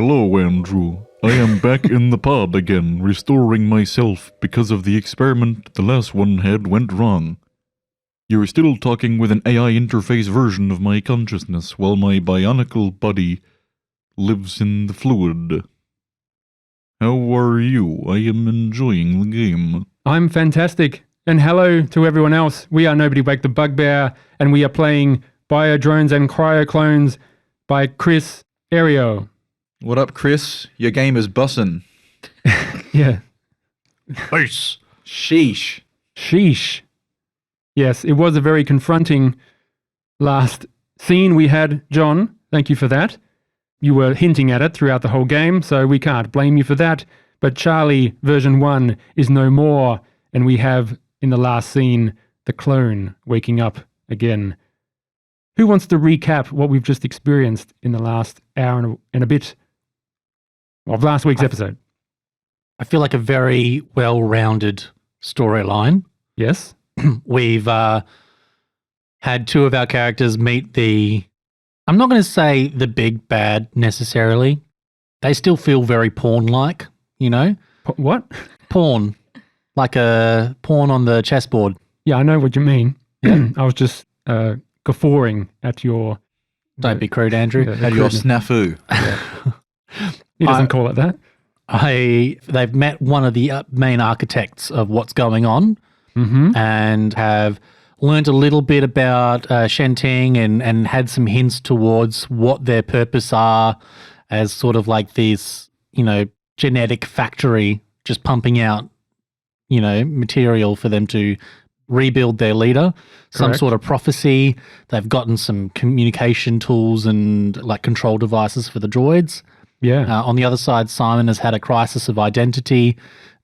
Hello, Andrew. I am back in the pod again, restoring myself because of the experiment the last one had went wrong. You're still talking with an AI interface version of my consciousness while my bionicle body lives in the fluid. How are you? I am enjoying the game. I'm fantastic. And hello to everyone else. We are Nobody Wake the Bugbear, and we are playing Biodrones and Cryo-Clones by Chris Ario. What up, Chris? Your game is bussin'. Yeah. Peace. Sheesh. Sheesh. Yes, it was a very confronting last scene we had, John. Thank you for that. You were hinting at it throughout the whole game, so we can't blame you for that. But Charlie version 1 is no more, and we have, in the last scene, the clone waking up again. Who wants to recap what we've just experienced in the last hour and a bit of last week's episode? I feel like a very well-rounded storyline. Yes. We've had two of our characters meet I'm not going to say the big bad necessarily. They still feel very porn-like, you know? What? Porn. Like a porn on the chessboard. Yeah, I know what you mean. Yeah. I was just guffawing at your... Don't be crude, Andrew. At your snafu. Yeah. He doesn't call it that. They've met one of the main architects of what's going on and have learned a little bit about Shenting and had some hints towards what their purpose are as sort of like this, genetic factory just pumping out, material for them to rebuild their leader. Correct. Some sort of prophecy. They've gotten some communication tools and like control devices for the droids. Yeah. On the other side, Simon has had a crisis of identity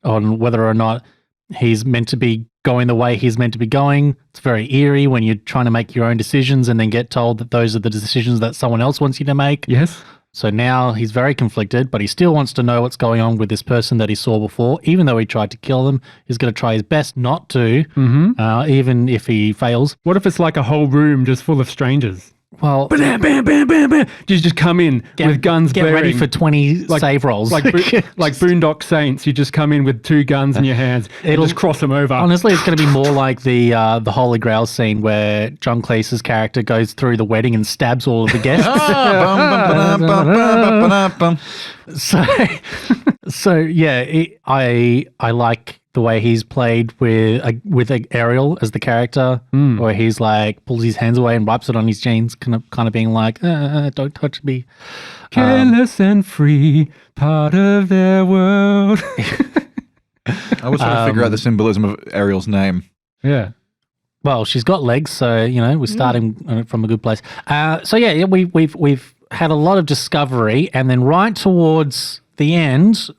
on whether or not he's meant to be going the way he's meant to be going. It's very eerie when you're trying to make your own decisions and then get told that those are the decisions that someone else wants you to make. Yes. So now he's very conflicted, but he still wants to know what's going on with this person that he saw before. Even though he tried to kill them, he's going to try his best not to, even if he fails. What if it's like a whole room just full of strangers? Well, bam, bam, bam, bam, bam. You just come in with guns get blaring. ready for 20 save rolls. Like Boondock Saints, you just come in with 2 guns in your hands and just cross them over. Honestly, it's going to be more like the Holy Grail scene where John Cleese's character goes through the wedding and stabs all of the guests. So yeah, I like the way he's played with Ariel as the character, where he's like pulls his hands away and wipes it on his jeans, kind of being like, "Don't touch me." Careless and free, part of their world. I was trying to figure out the symbolism of Ariel's name. Yeah. Well, she's got legs, so we're starting from a good place. So yeah, we've had a lot of discovery, and then right towards the end,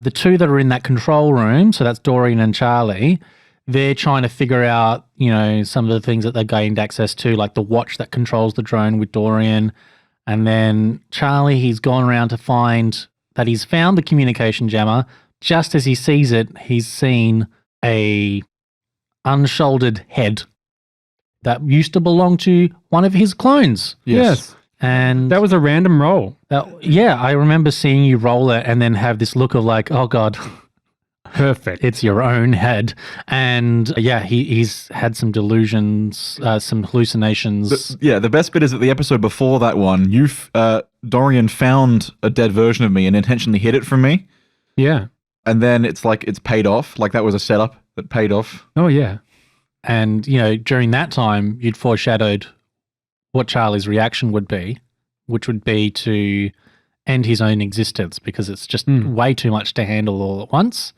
the two that are in that control room, so that's Dorian and Charlie, they're trying to figure out, some of the things that they've gained access to, like the watch that controls the drone with Dorian. And then Charlie, he's gone around to find that he's found the communication jammer. Just as he sees it, he's seen a unshouldered head that used to belong to one of his clones. Yes. And that was a random roll. Yeah, I remember seeing you roll it and then have this look of like, oh God, perfect. It's your own head. And yeah, he's had some delusions, some hallucinations. The best bit is that the episode before that one, Dorian found a dead version of me and intentionally hid it from me. Yeah. And then it's like it's paid off. Like that was a setup that paid off. Oh yeah. And during that time, you'd foreshadowed what Charlie's reaction would be, which would be to end his own existence because it's just way too much to handle all at once.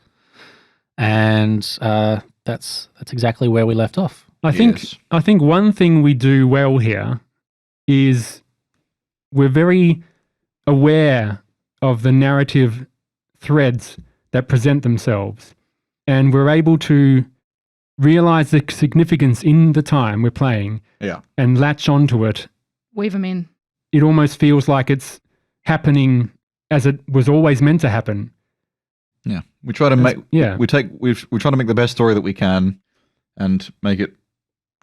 And that's exactly where we left off. I think one thing we do well here is we're very aware of the narrative threads that present themselves, and we're able to realize the significance in the time we're playing and latch onto it. Weave them in. It almost feels like it's happening as it was always meant to happen. Yeah. We try to we try to make the best story that we can and make it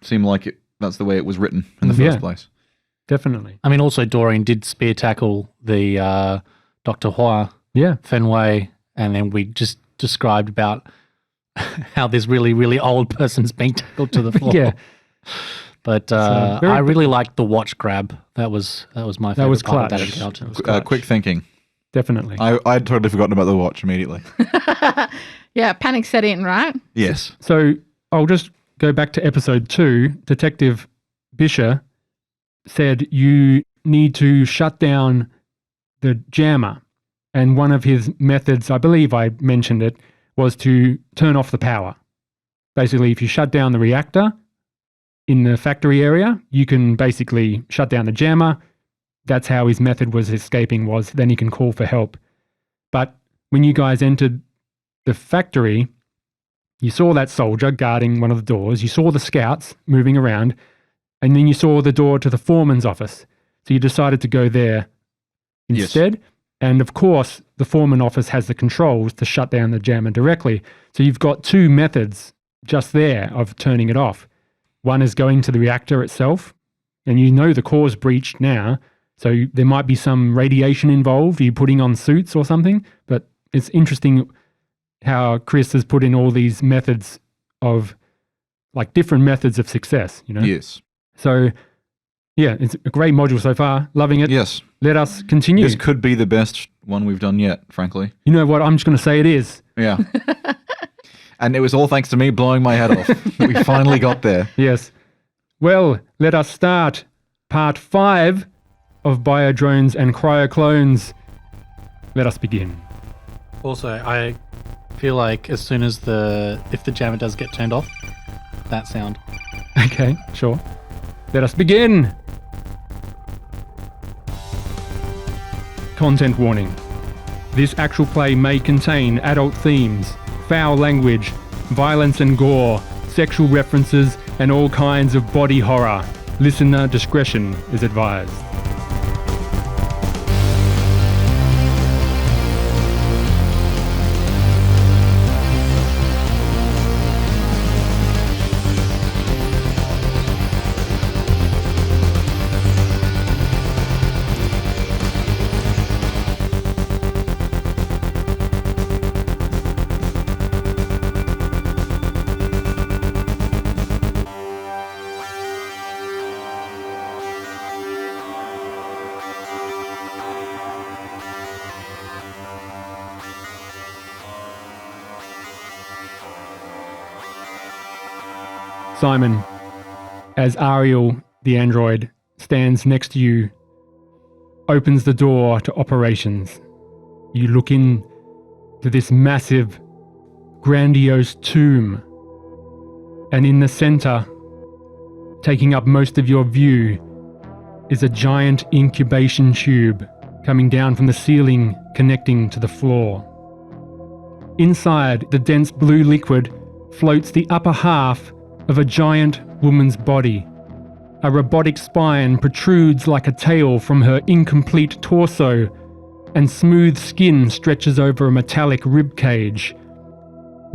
seem like that's the way it was written in the first place. Definitely. I mean, also Dorian did spear tackle the Dr. Yeah. Fenwei, and then we just described about how this really, really old person's being tackled to the floor. Yeah. But I really liked the watch grab. That was my favorite was part clutch. of that encounter. That was clutch. Quick thinking. Definitely. I'd totally forgotten about the watch immediately. Yeah, panic set in, right? Yes. So I'll just go back to episode 2. Detective Bisher said you need to shut down the jammer. And one of his methods, I believe I mentioned it, was to turn off the power. Basically, if you shut down the reactor in the factory area, you can basically shut down the jammer. That's how his method was escaping, was then he can call for help. But when you guys entered the factory, you saw that soldier guarding one of the doors, you saw the scouts moving around, and then you saw the door to the foreman's office. So you decided to go there instead. Yes. And of course, the foreman office has the controls to shut down the jammer directly. So you've got 2 methods just there of turning it off. One is going to the reactor itself, and you know the core's breached now, so there might be some radiation involved. Are you putting on suits or something? But it's interesting how Chris has put in all these methods of, like, different methods of success, you know? Yes. So, yeah, it's a great module so far. Loving it. Yes. Let us continue. This could be the best one we've done yet, frankly. You know what? I'm just going to say it is. Yeah. And it was all thanks to me blowing my head off. We finally got there. Yes. Well, let us start part 5 of Biodrones and Cryo-Clones. Let us begin. Also, I feel like as soon as if the jammer does get turned off, that sound. Okay, sure. Let us begin. Content warning. This actual play may contain adult themes, foul language, violence and gore, sexual references, and all kinds of body horror. Listener discretion is advised. Simon, as Ariel, the android, stands next to you, opens the door to operations. You look in to this massive, grandiose tomb, and in the center, taking up most of your view, is a giant incubation tube coming down from the ceiling, connecting to the floor. Inside, the dense blue liquid floats the upper half of a giant woman's body. A robotic spine protrudes like a tail from her incomplete torso, and smooth skin stretches over a metallic rib cage.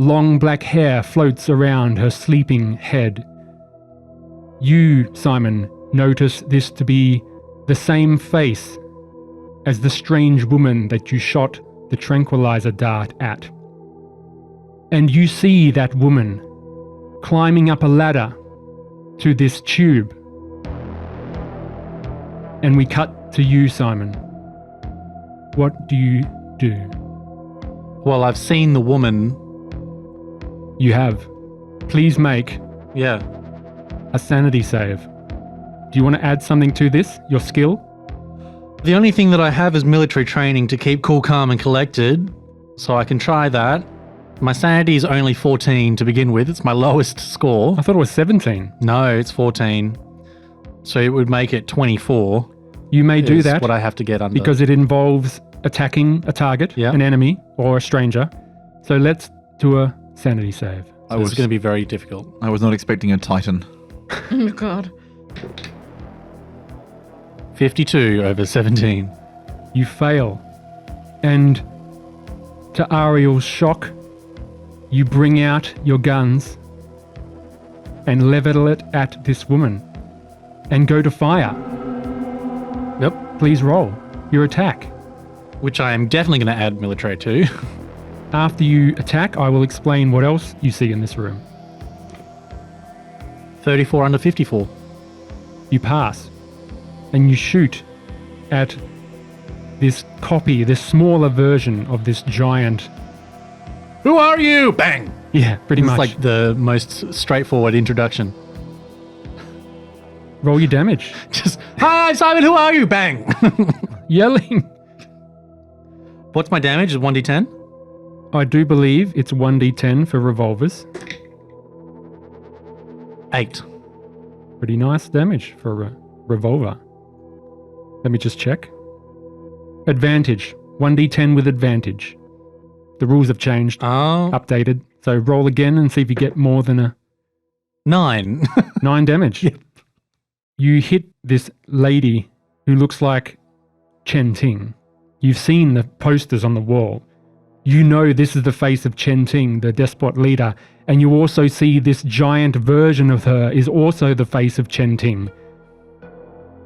Long black hair floats around her sleeping head. You, Simon, notice this to be the same face as the strange woman that you shot the tranquilizer dart at. And you see that woman climbing up a ladder to this tube. And we cut to you, Simon. What do you do? Well, I've seen the woman. You have. Please make Yeah. a sanity save. Do you want to add something to this, your skill? The only thing that I have is military training to keep cool, calm, and collected, so I can try that. My sanity is only 14 to begin with. It's my lowest score. I thought it was 17. No, it's 14. So it would make it 24. You may do is that what I have to get under. because it involves attacking a target, Yeah. an enemy, or a stranger. So let's do a sanity save. So it's going to be very difficult. I was not expecting a Titan. Oh, God. 52 over 17. You fail. And to Ariel's shock, you bring out your guns and level it at this woman and go to fire. Yep. Please roll your attack. Which I am definitely going to add military to. After you attack, I will explain what else you see in this room. 34 under 54. You pass, and you shoot at this copy, this smaller version of this giant. Who are you? Bang! Yeah, pretty It's much. like the most straightforward introduction. Roll your damage. Just, hi, Simon, who are you? Bang! Yelling. What's my damage? Is 1d10? I do believe it's 1d10 for revolvers. 8. Pretty nice damage for a revolver. Let me just check. Advantage. 1d10 with advantage. The rules have changed, Oh, updated. So roll again and see if you get more than a 9. 9 damage. Yep. You hit this lady who looks like Chen Ting. You've seen the posters on the wall. You know this is the face of Chen Ting, the despot leader, and you also see this giant version of her is also the face of Chen Ting.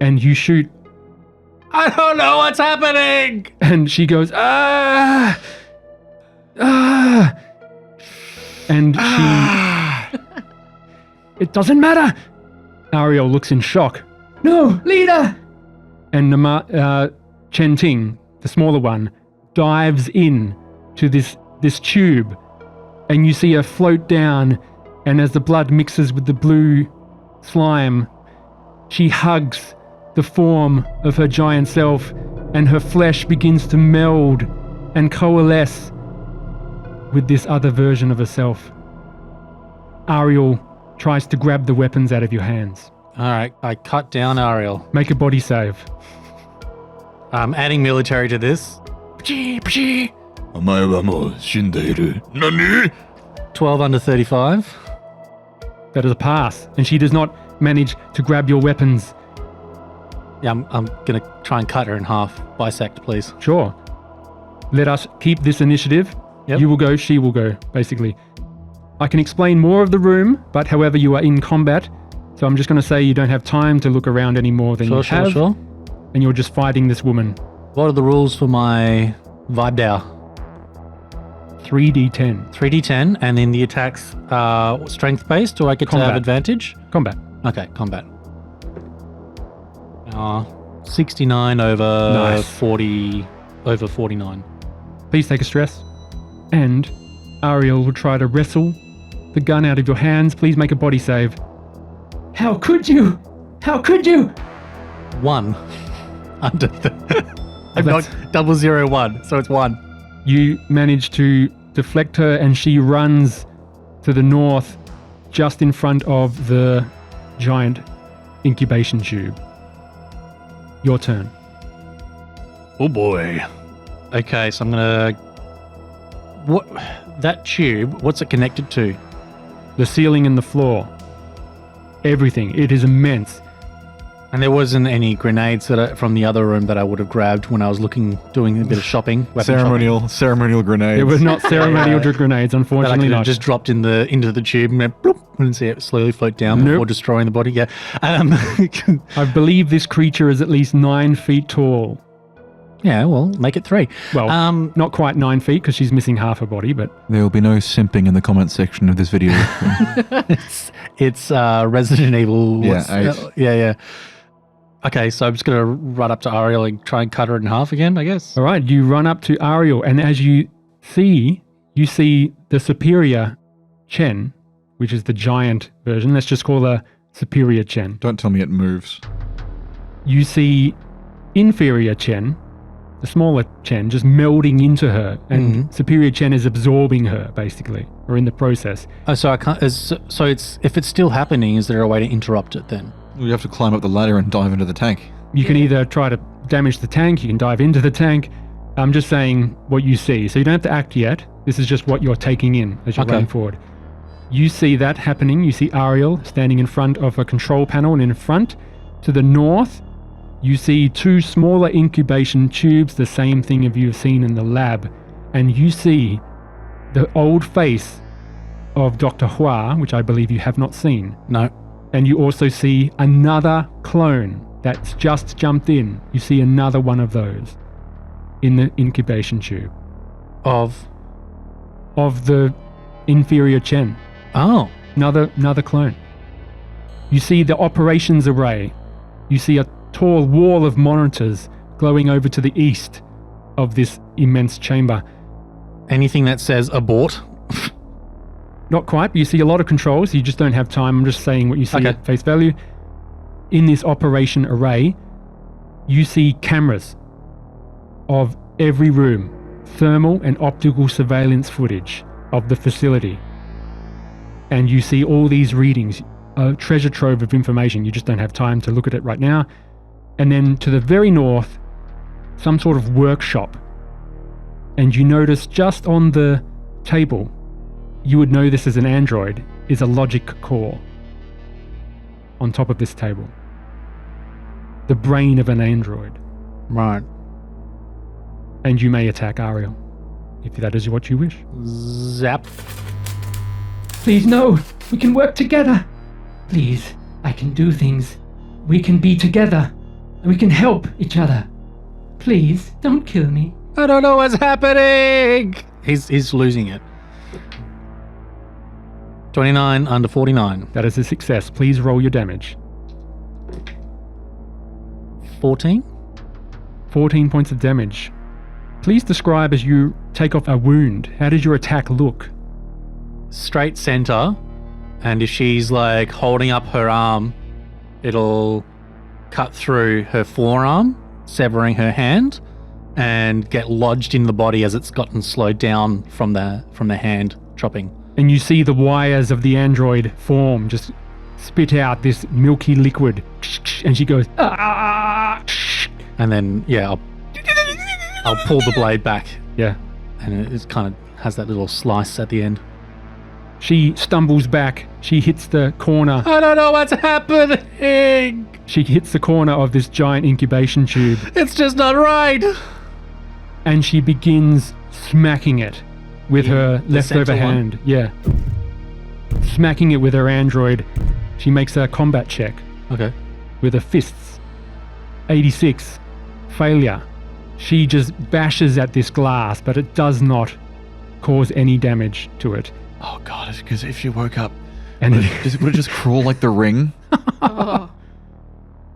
And you shoot, I don't know what's happening! and she goes, ah! Ah! And she... It doesn't matter! Ariel looks in shock. No, leader! And Chen Ting, the smaller one, dives in to this tube, and you see her float down, and as the blood mixes with the blue slime, she hugs the form of her giant self, and her flesh begins to meld and coalesce with this other version of herself. Ariel tries to grab the weapons out of your hands. Alright, I cut down Ariel. Make a body save. I'm adding military to this. お前はもう死んでいる。何? 12 under 35. That is a pass, and she does not manage to grab your weapons. Yeah, I'm going to try and cut her in half. Bisect, please. Sure. Let us keep this initiative. Yep. You will go, she will go, basically. I can explain more of the room, but however, you are in combat, so I'm just going to say you don't have time to look around any more than you have, Sure. and you're just fighting this woman. What are the rules for my vibe dow? 3d10. 3d10, and in the attacks, strength based, do I get to Combat. have advantage? Combat. Okay, combat. 69 over Nice. 40 over 49. Please take a stress. And Ariel will try to wrestle the gun out of your hands. Please make a body save. How could you? How could you? 1 under I've that's- knocked 001, so it's 1. You manage to deflect her, and she runs to the north just in front of the giant incubation tube. Your turn. Oh boy. Okay, so I'm gonna. What that tube? What's it connected to? The ceiling and the floor. Everything. It is immense. And there wasn't any grenades from the other room that I would have grabbed when I was doing a bit of shopping. weapon Ceremonial grenades. It was not ceremonial grenades, shopping, that I unfortunately could have not. just dropped into the tube and went bloop, and see it slowly float down Nope. before destroying the body. Yeah. I believe this creature is at least 9 feet tall. Yeah. Well, make it 3. Well, not quite 9 feet because she's missing half her body, but There will be no simping in the comment section of this video. it's Resident Evil. Yeah, what's- 8. yeah. Okay, so I'm just gonna run up to Ariel and try and cut her in half again, I guess. all right, you run up to Ariel, and as you see the superior Chen, which is the giant version. Let's just call her superior Chen. Don't tell me it moves. You see inferior Chen, the smaller Chen, just melding into her, and superior Chen is absorbing her, basically, or in the process. Oh, so I can't. So it's if it's still happening, is there a way to interrupt it then? You have to climb up the ladder and dive into the tank. You can either try to damage the tank, you can dive into the tank. I'm just saying what you see. So you don't have to act yet. This is just what you're taking in as you're Okay. running forward. You see that happening. You see Ariel standing in front of a control panel, and in front to the north, you see 2 smaller incubation tubes, the same thing as you've seen in the lab. And you see the old face of Dr. Hua, which I believe you have not seen. No. And you also see another clone that's just jumped in, you see another one of those in the incubation tube Of the inferior Chen. oh, Another clone. You see the operations array. You see a tall wall of monitors glowing over to the east of this immense chamber. anything that says abort. Not quite, but you see a lot of controls. You just don't have time. I'm just saying what you see Okay. at face value. In this operation array, you see cameras of every room, thermal and optical surveillance footage of the facility. And you see all these readings, a treasure trove of information. You just don't have time to look at it right now. And then to the very north, some sort of workshop. And you notice just on the table, you would know this as an android, is a logic core on top of this table. The brain of an android. Right. And you may attack Ariel, if that is what you wish. Zap. Please, no. We can work together. Please, I can do things. We can be together. And we can help each other. Please, don't kill me. I don't know what's happening. He's losing it. 29 under 49. That is a success. Please roll your damage. 14. 14 points of damage. Please describe as you take off a wound. How does your attack look? Straight center. And if she's like holding up her arm, it'll cut through her forearm, severing her hand, and get lodged in the body as it's gotten slowed down from the hand chopping. And you see the wires of the android form just spit out this milky liquid. And she goes, ah! And then, yeah, I'll pull the blade back, Yeah. and it kind of has that little slice at the end. She stumbles back. She hits the corner. I don't know what's happening. She hits the corner of this giant incubation tube. It's just not right. And she begins smacking it with her the leftover center one? hand. Yeah. Smacking it with her android. She makes a combat check Okay. with her fists. 86. Failure. She just bashes at this glass, but it does not cause any damage to it. Oh god, because if she woke up, And would it just crawl like the ring? Oh.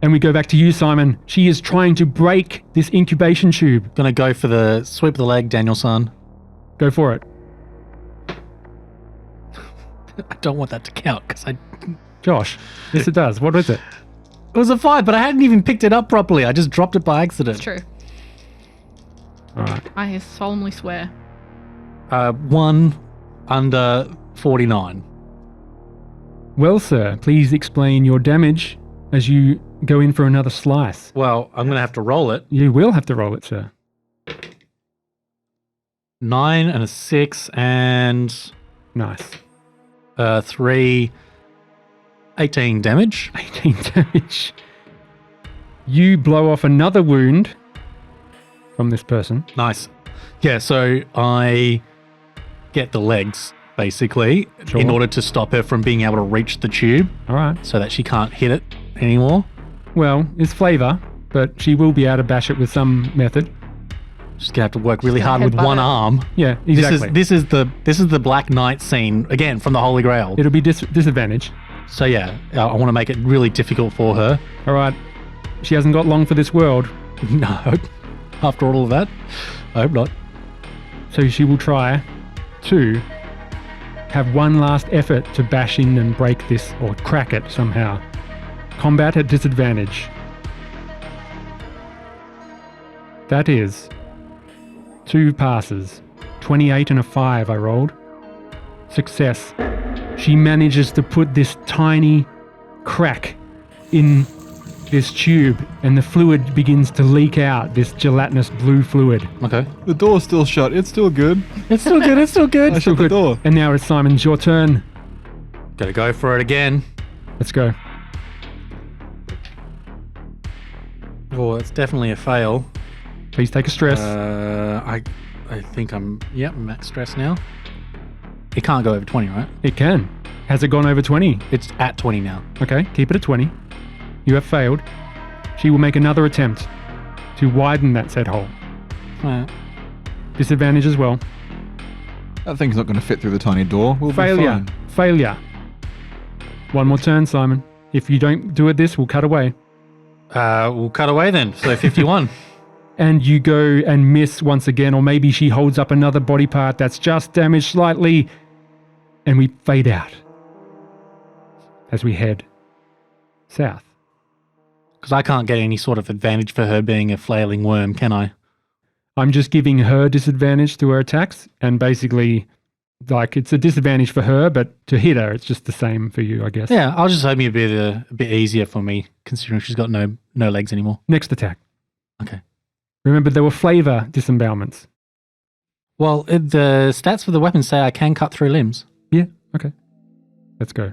and we go back to you, Simon. She is trying to break this incubation tube. Gonna go for the sweep of the leg, Daniel-san. Go for it. I don't want that to count because Josh. Yes, it does. What is it? it was a 5, but I hadn't even picked it up properly. I just dropped it by accident. It's true. All right. I solemnly swear. 1 under 49. Well, sir, please explain your damage as you go in for another slice. Well, I'm gonna have to roll it. You will have to roll it, sir. 9 and a 6 and Nice. 3, 18 damage. 18 damage. You blow off another wound from this person. Nice. Yeah, so I get the legs basically Sure. in order to stop her from being able to reach the tube All right. so that she can't hit it anymore. Well, it's flavor, but she will be able to bash it with some method. She's gonna have to work really Just hard gonna with headbutt one it. arm. Yeah, exactly. This is the Black Knight scene again from the Holy Grail. It'll be disadvantage. So yeah, I want to make it really difficult for her. All right. She hasn't got long for this world, No, after all of that, I hope not. so she will try to have one last effort to bash in and break this or crack it somehow. Combat at disadvantage. That is 2 passes. 28 and a 5 I rolled. Success. She manages to put this tiny crack in this tube and the fluid begins to leak out, this gelatinous blue fluid. Okay, The door's still shut. It's still good. it's still good. It's still good. I shut the door. And now it's Simon's your turn. Gotta go for it again. Let's go. Oh, it's definitely a fail. Please take a stress. I think I'm max stress now. It can't go over 20, right? It can. Has it gone over 20? It's at 20 now. Okay, keep it at 20. You have failed. She will make another attempt to widen that said hole. Disadvantage as well. That thing's not going to fit through the tiny door. We'll be Failure. fine. Failure. One more turn, Simon. If you don't do it this, we'll cut away. We'll cut away then. So 51. And you go and miss once again, or maybe she holds up another body part that's just damaged slightly, and we fade out as we head south. Because I can't get any sort of advantage for her being a flailing worm, can I? I'm just giving her disadvantage to her attacks, and basically, like, it's a disadvantage for her, but to hit her, it's just the same for you, I guess. Yeah, I was just hoping it'd be a bit easier for me, considering she's got no legs anymore. Next attack. Okay. Remember, there were flavor disembowelments. Well, the stats for the weapon say I can cut through limbs. Yeah, okay. Let's go.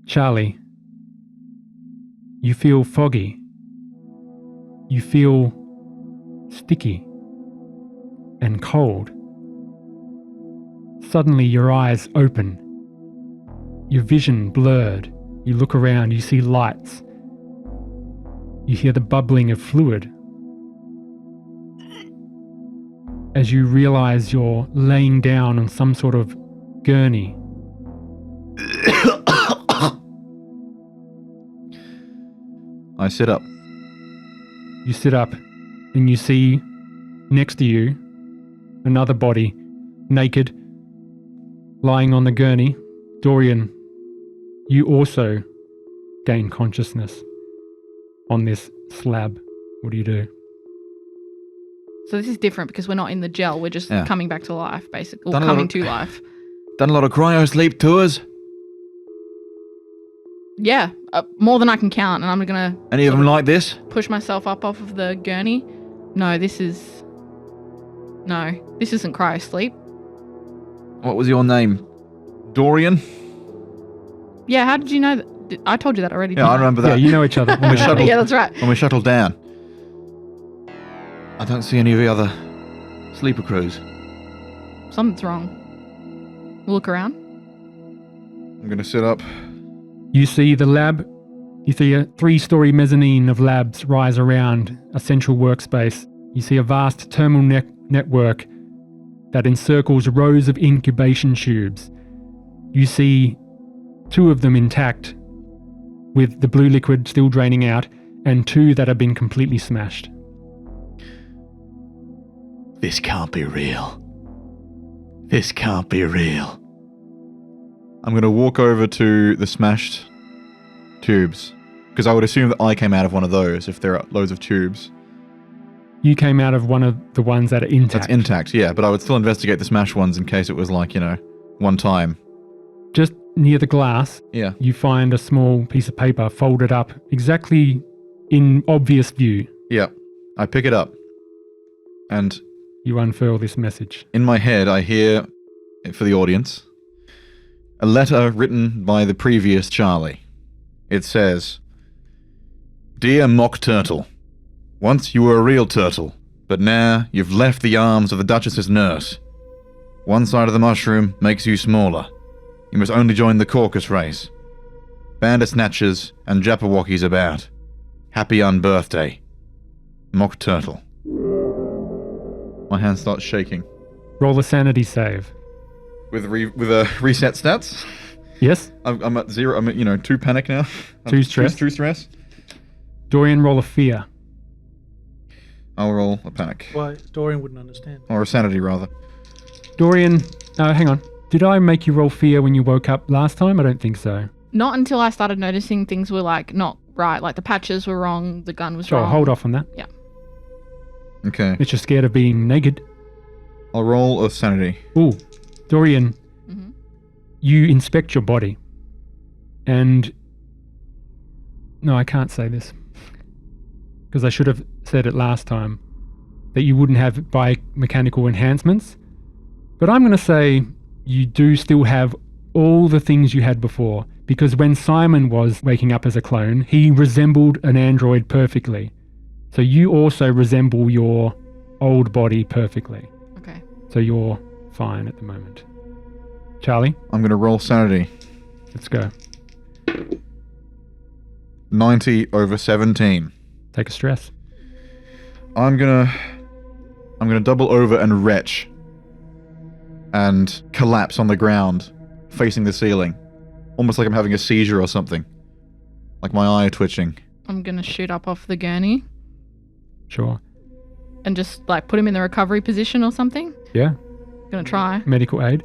Charlie, you feel foggy. You feel sticky and cold. Suddenly your eyes open. Your vision blurred. You look around, you see lights. You hear the bubbling of fluid. As you realize you're laying down on some sort of gurney. I sit up. You sit up and you see next to you another body, naked, lying on the gurney. Dorian, you also gain consciousness on this slab. What do? So this is different because we're not in the gel. We're just Yeah. coming back to life, basically. Or Done a lot coming of- to life. Done a lot of cryo sleep tours. Yeah, more than I can count. And I'm going to Any of them like this? push myself up off of the gurney. No, this isn't cryo sleep. What was your name? Dorian? Yeah, how did you know that? I told you that already. Yeah, I didn't remember Yeah, that. you know each other. When we shuttled, Yeah, that's right. when we shuttled down. I don't see any of the other sleeper crews. Something's wrong. We'll look around. I'm going to sit up. You see the lab. You see a 3-story mezzanine of labs rise around a central workspace. You see a vast terminal network that encircles rows of incubation tubes. You see 2 of them intact, with the blue liquid still draining out, and 2 that have been completely smashed. This can't be real. This can't be real. I'm going to walk over to the smashed tubes, because I would assume that I came out of one of those if there are loads of tubes. You came out of one of the ones that are intact. That's intact, yeah, but I would still investigate the smashed ones in case it was like, one time. Just near the glass, Yeah. you find a small piece of paper folded up exactly in obvious view. Yeah. I pick it up. And You unfurl this message. in my head, I hear, for the audience, a letter written by the previous Charlie. It says, Dear Mock Turtle, once you were a real turtle, but now you've left the arms of the Duchess's nurse. One side of the mushroom makes you smaller. You must only join the Caucus race. Bandersnatchers and Jabberwockies about. Happy unbirthday. Mock Turtle. My hand starts shaking. Roll a sanity save. With reset stats? Yes? I'm at 0. I'm at 2 panic now. 2 stress. 2 stress. Dorian, roll a fear. I'll roll a panic. Why? Dorian wouldn't understand. Or a sanity, rather. Dorian, hang on. Did I make you roll fear when you woke up last time? I don't think so. Not until I started noticing things were like not right. Like the patches were wrong, the gun was Sure, wrong. hold off on that. Okay. It's just scared of being naked. I'll roll a sanity. Ooh, Dorian, Mhm. you inspect your body. And... No, I can't say this. Because I should have said it last time. That you wouldn't have biomechanical enhancements. But I'm going to say you do still have all the things you had before. Because when Simon was waking up as a clone, he resembled an android perfectly. So you also resemble your old body perfectly. Okay. So you're fine at the moment. Charlie, I'm going to roll sanity. let's go. 90 over 17. Take a stress. I'm gonna double over and retch and collapse on the ground, facing the ceiling. Almost like I'm having a seizure or something. Like my eye twitching. I'm going to shoot up off the gurney Sure. and just like put him in the recovery position or something. Yeah. Going to try. Medical aid.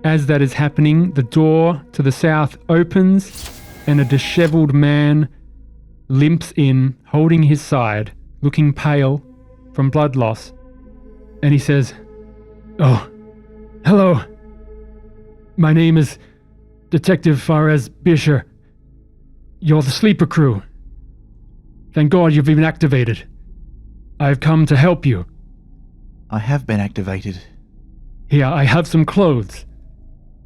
As that is happening, the door to the south opens and a disheveled man limps in, holding his side, looking pale from blood loss. And he says, "Oh, hello. My name is Detective Fares Bisher. You're the sleeper crew. Thank God you've been activated. I've come to help you. I have been activated. Here, I have some clothes."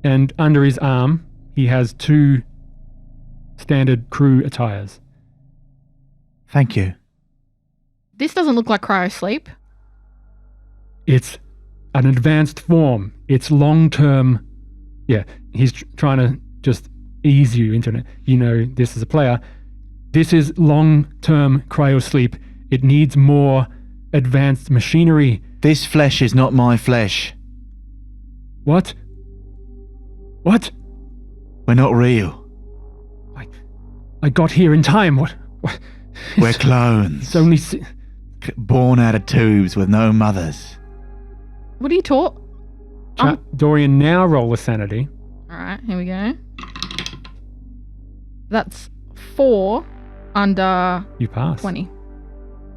And under his arm, he has 2 standard crew attires. Thank you. This doesn't look like cryo-sleep. It's an advanced form. It's long-term. Yeah, he's trying to just ease you into it. You know this as a player. This is long-term cryo-sleep. It needs more advanced machinery. This flesh is not my flesh. What? What? We're not real. I got here in time. What? We're clones. It's only... Born out of tubes with no mothers. What are you taught? Dorian, now roll a sanity. All right, here we go. That's 4 under You pass. 20.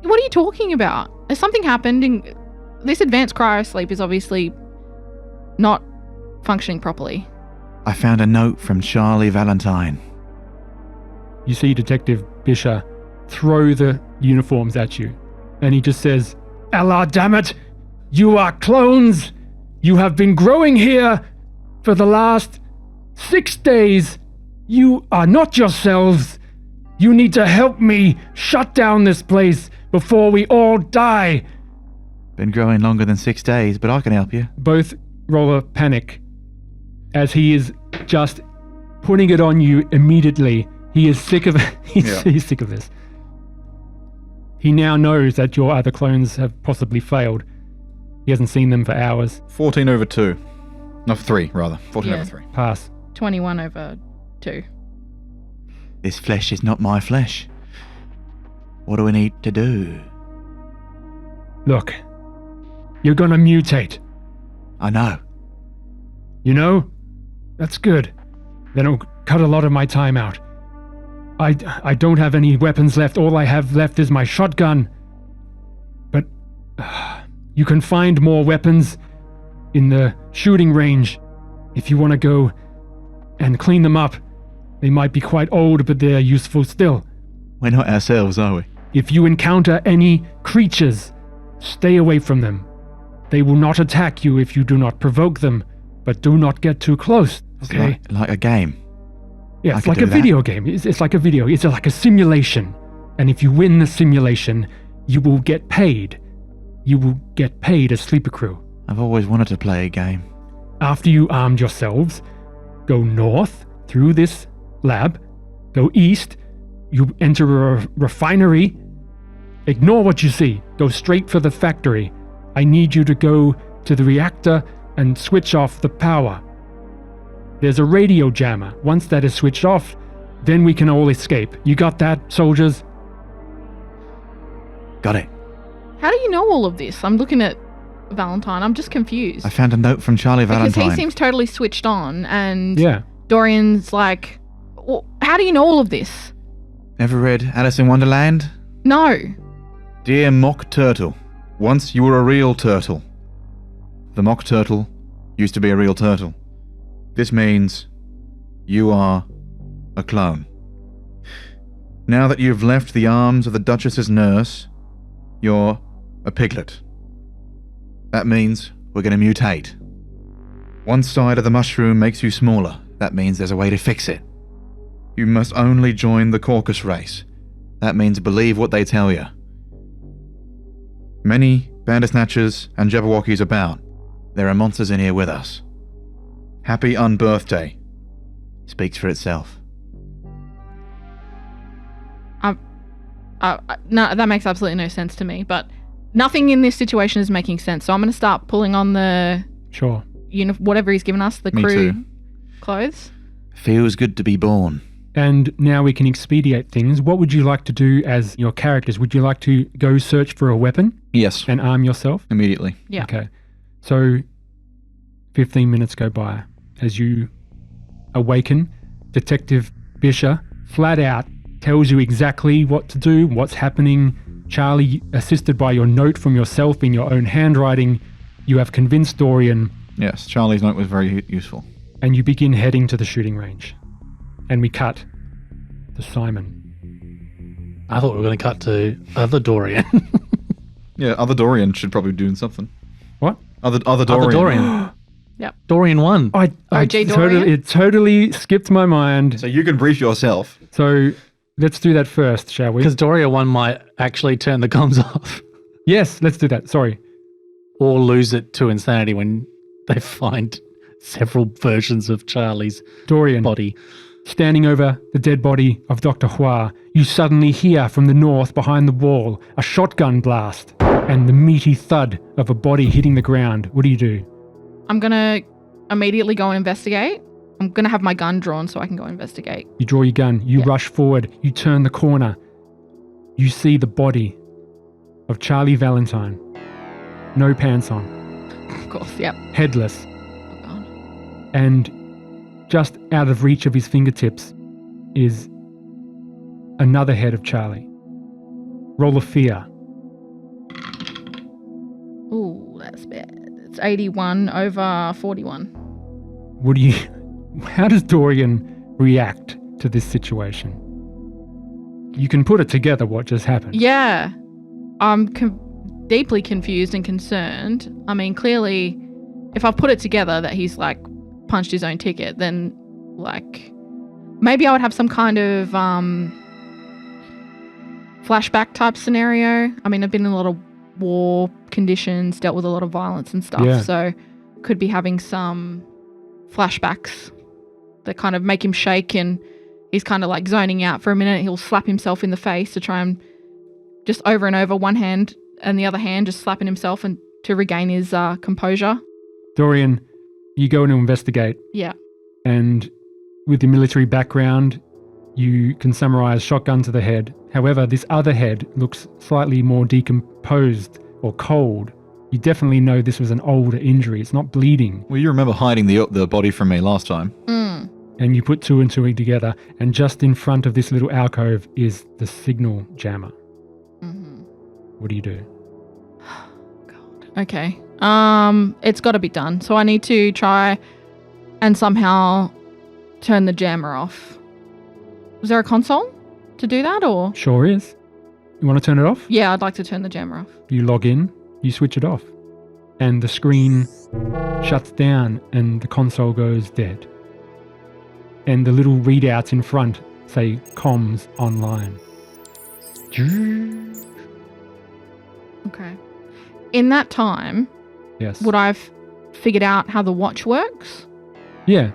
What are you talking about? Has something happened? This advanced cryo-sleep is obviously not functioning properly. I found a note from Charlie Valentine. You see Detective Bisher throw the uniforms at you. And he just says, "Allah damn it! You are clones! You have been growing here for the last 6 days. You are not yourselves. You need to help me shut down this place before we all die." Been growing longer than 6 days, but I can help you. Both roll a panic as he is just putting it on you immediately. He is sick of it. He's sick of this. He now knows that your other clones have possibly failed. He hasn't seen them for hours. 14 over 2. No, 3, rather. 14 Yeah. over 3. Pass. 21 over 2. This flesh is not my flesh. What do we need to do? Look, you're gonna mutate. I know. You know? That's good. Then it'll cut a lot of my time out. I don't have any weapons left. All I have left is my shotgun. But you can find more weapons in the shooting range if you want to go and clean them up. They might be quite old, but they're useful still. We're not ourselves, are we? If you encounter any creatures, stay away from them. They will not attack you if you do not provoke them, but do not get too close, okay? Like a game. Yeah, I it's could like do a that. video game. It's like a video. It's like a simulation. And if you win the simulation, you will get paid. You will get paid as sleeper crew. I've always wanted to play a game. After you armed yourselves, go north through this lab, go east, you enter a refinery. Ignore what you see. Go straight for the factory. I need you to go to the reactor and switch off the power. There's a radio jammer. Once that is switched off, then we can all escape. You got that, soldiers? Got it. How do you know all of this? I'm looking at Valentine. I'm just confused. I found a note from Charlie Because Valentine. he seems totally switched on, and Yeah. Dorian's like, well, how do you know all of this? Never read Alice in Wonderland? No. Dear Mock Turtle, once you were a real turtle. The Mock Turtle used to be a real turtle. This means you are a clone. Now that you've left the arms of the Duchess's nurse, you're a piglet. That means we're going to mutate. One side of the mushroom makes you smaller. That means there's a way to fix it. You must only join the Caucus race. That means believe what they tell you. Many Bandersnatchers and Jabberwockies about. There are monsters in here with us. Happy unbirthday. Speaks for itself. No, that makes absolutely no sense to me. But nothing in this situation is making sense. So I'm going to start pulling on the Sure. whatever he's given us, the Me crew too. clothes. Feels good to be born. And now we can expedite things. What would you like to do as your characters? Would you like to go search for a weapon Yes, and arm yourself? immediately. Yeah. Okay. So 15 minutes go by as you awaken. Detective Bisher flat out tells you exactly what to do, what's happening. Charlie, assisted by your note from yourself in your own handwriting, you have convinced Dorian, Yes, Charlie's note was very useful. and you begin heading to the shooting range. And we cut to Simon. I thought we were going to cut to other Dorian. Yeah, other Dorian should probably be doing something. What? Other Other Dorian. Dorian. Yep. Dorian 1. I OJ Dorian? it totally skipped my mind. So you can brief yourself. So let's do that first, shall we? Because Dorian 1 might actually turn the comms off Yes, let's do that. Sorry. or lose it to insanity when they find several versions of Charlie's Dorian, body. standing over the dead body of Dr. Hua, you suddenly hear from the north behind the wall a shotgun blast and the meaty thud of a body hitting the ground. What do? I'm going to immediately go and investigate. I'm going to have my gun drawn so I can go investigate. You draw your gun, you Yeah. rush forward, you turn the corner. You see the body of Charlie Valentine. No pants on, Of course, yep. headless, Oh, God. and just out of reach of his fingertips is another head of Charlie. Roll of fear. Ooh, that's bad. It's 81 over 41. What do you... How does Dorian react to this situation? You can put it together what just happened. Yeah. I'm deeply confused and concerned. I mean, clearly, if I've put it together that he's, like, punched his own ticket, then, like, maybe I would have some kind of flashback type scenario. I mean, I've been in a lot of war conditions, dealt with a lot of violence and stuff, Yeah. so could be having some flashbacks that kind of make him shake, and he's kind of like zoning out for a minute. He'll slap himself in the face to try and just over and over, one hand and the other hand just slapping himself and to regain his composure. Dorian, you go in to investigate, Yeah. and with your military background, you can summarize shotgun to the head. However, this other head looks slightly more decomposed or cold. You definitely know this was an older injury. It's not bleeding. Well, you remember hiding the body from me last time. And you put two and two together, and just in front of this little alcove is the signal jammer. Mm-hmm. What do you do? God. Okay. It's got to be done. So I need to try and somehow turn the jammer off. Was there a console to do that, or? Sure is. You want to turn it off? Yeah, I'd like to turn the jammer off. You log in, you switch it off, and the screen shuts down and the console goes dead. And the little readouts in front say comms online. Okay. In that time, Yes. would I have figured out how the watch works? Yeah.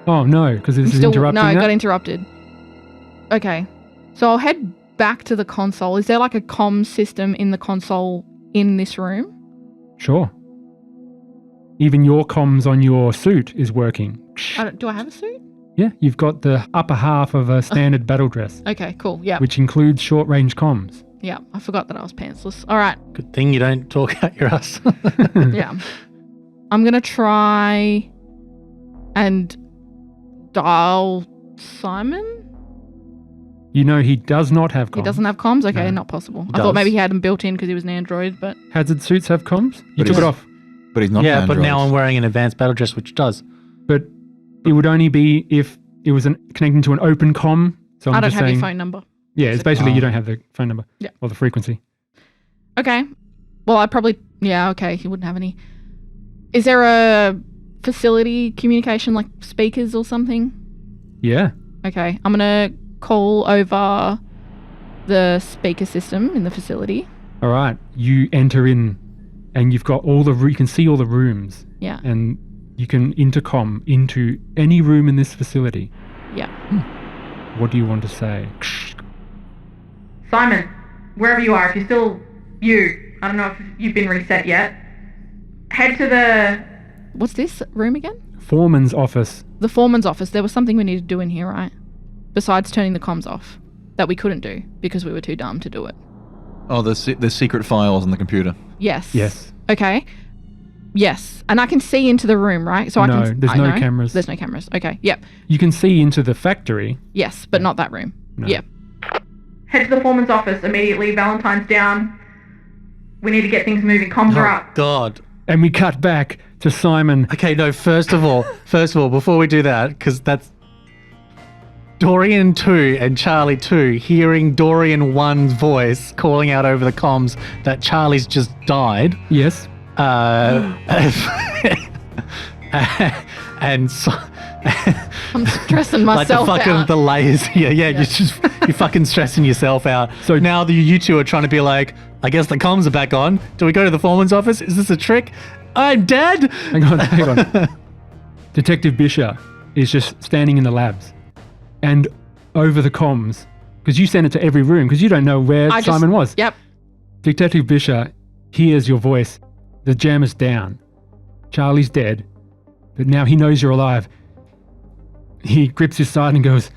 Oh no, because this is interrupting No, I that? got interrupted. Okay. So I'll head back to the console. Is there like a comm system in the console in this room? Sure. Even your comms on your suit is working. Do I have a suit? Yeah, you've got the upper half of a standard battle dress, Okay, cool. Yeah. which includes short-range comms. Yeah. I forgot that I was pantsless. All right. Good thing you don't talk out your ass. Yeah. I'm going to try and dial Simon. You know he does not have comms. He doesn't have comms? Okay, No. not possible. I does. thought maybe he had them built in because he was an android, but Hazard suits have comms? You But took he's- it off. But he's not yeah, an but now android. I'm wearing an advanced battle dress, which does. But it would only be if it was connecting to an open comm. So I'm I don't just have saying, your phone number. Yeah, it's basically you don't have the phone number. Yeah. Or the frequency. Okay. Well, I probably... Yeah, okay. He wouldn't have any. Is there a facility communication, like speakers or something? Yeah. Okay. I'm going to call over the speaker system in the facility. All right. You enter in and you've got all the... You can see all the rooms. Yeah. And you can intercom into any room in this facility. Yeah. What do you want to say? Simon, wherever you are, if you're still I don't know if you've been reset yet, head to the... What's this room again? Foreman's office. The foreman's office. There was something we needed to do in here, right? Besides turning the comms off, that we couldn't do because we were too dumb to do it. Oh, the secret files on the computer. Yes. Yes. Okay. Yes. And I can see into the room, right? So No, there's no cameras. There's no cameras. Okay. Yep. You can see into the factory. Yes, but not that room. No. Yep. Head to the foreman's office immediately. Valentine's down. We need to get things moving. Comms are up. God. And we cut back to Simon. Okay, no, first of all, before we do that, because that's Dorian 2 and Charlie 2 hearing Dorian 1's voice calling out over the comms that Charlie's just died. Yes. And so, I'm stressing like myself out. the layers here. Yeah, you're fucking stressing yourself out. So now you two are trying to be like, I guess the comms are back on. Do we go to the foreman's office? Is this a trick? I'm dead. Hang on. Detective Bisher is just standing in the labs and over the comms, because you sent it to every room because you don't know where Simon was. Yep. Detective Bisher hears your voice. The jam is down. Charlie's dead, but now he knows you're alive. He grips his side and goes,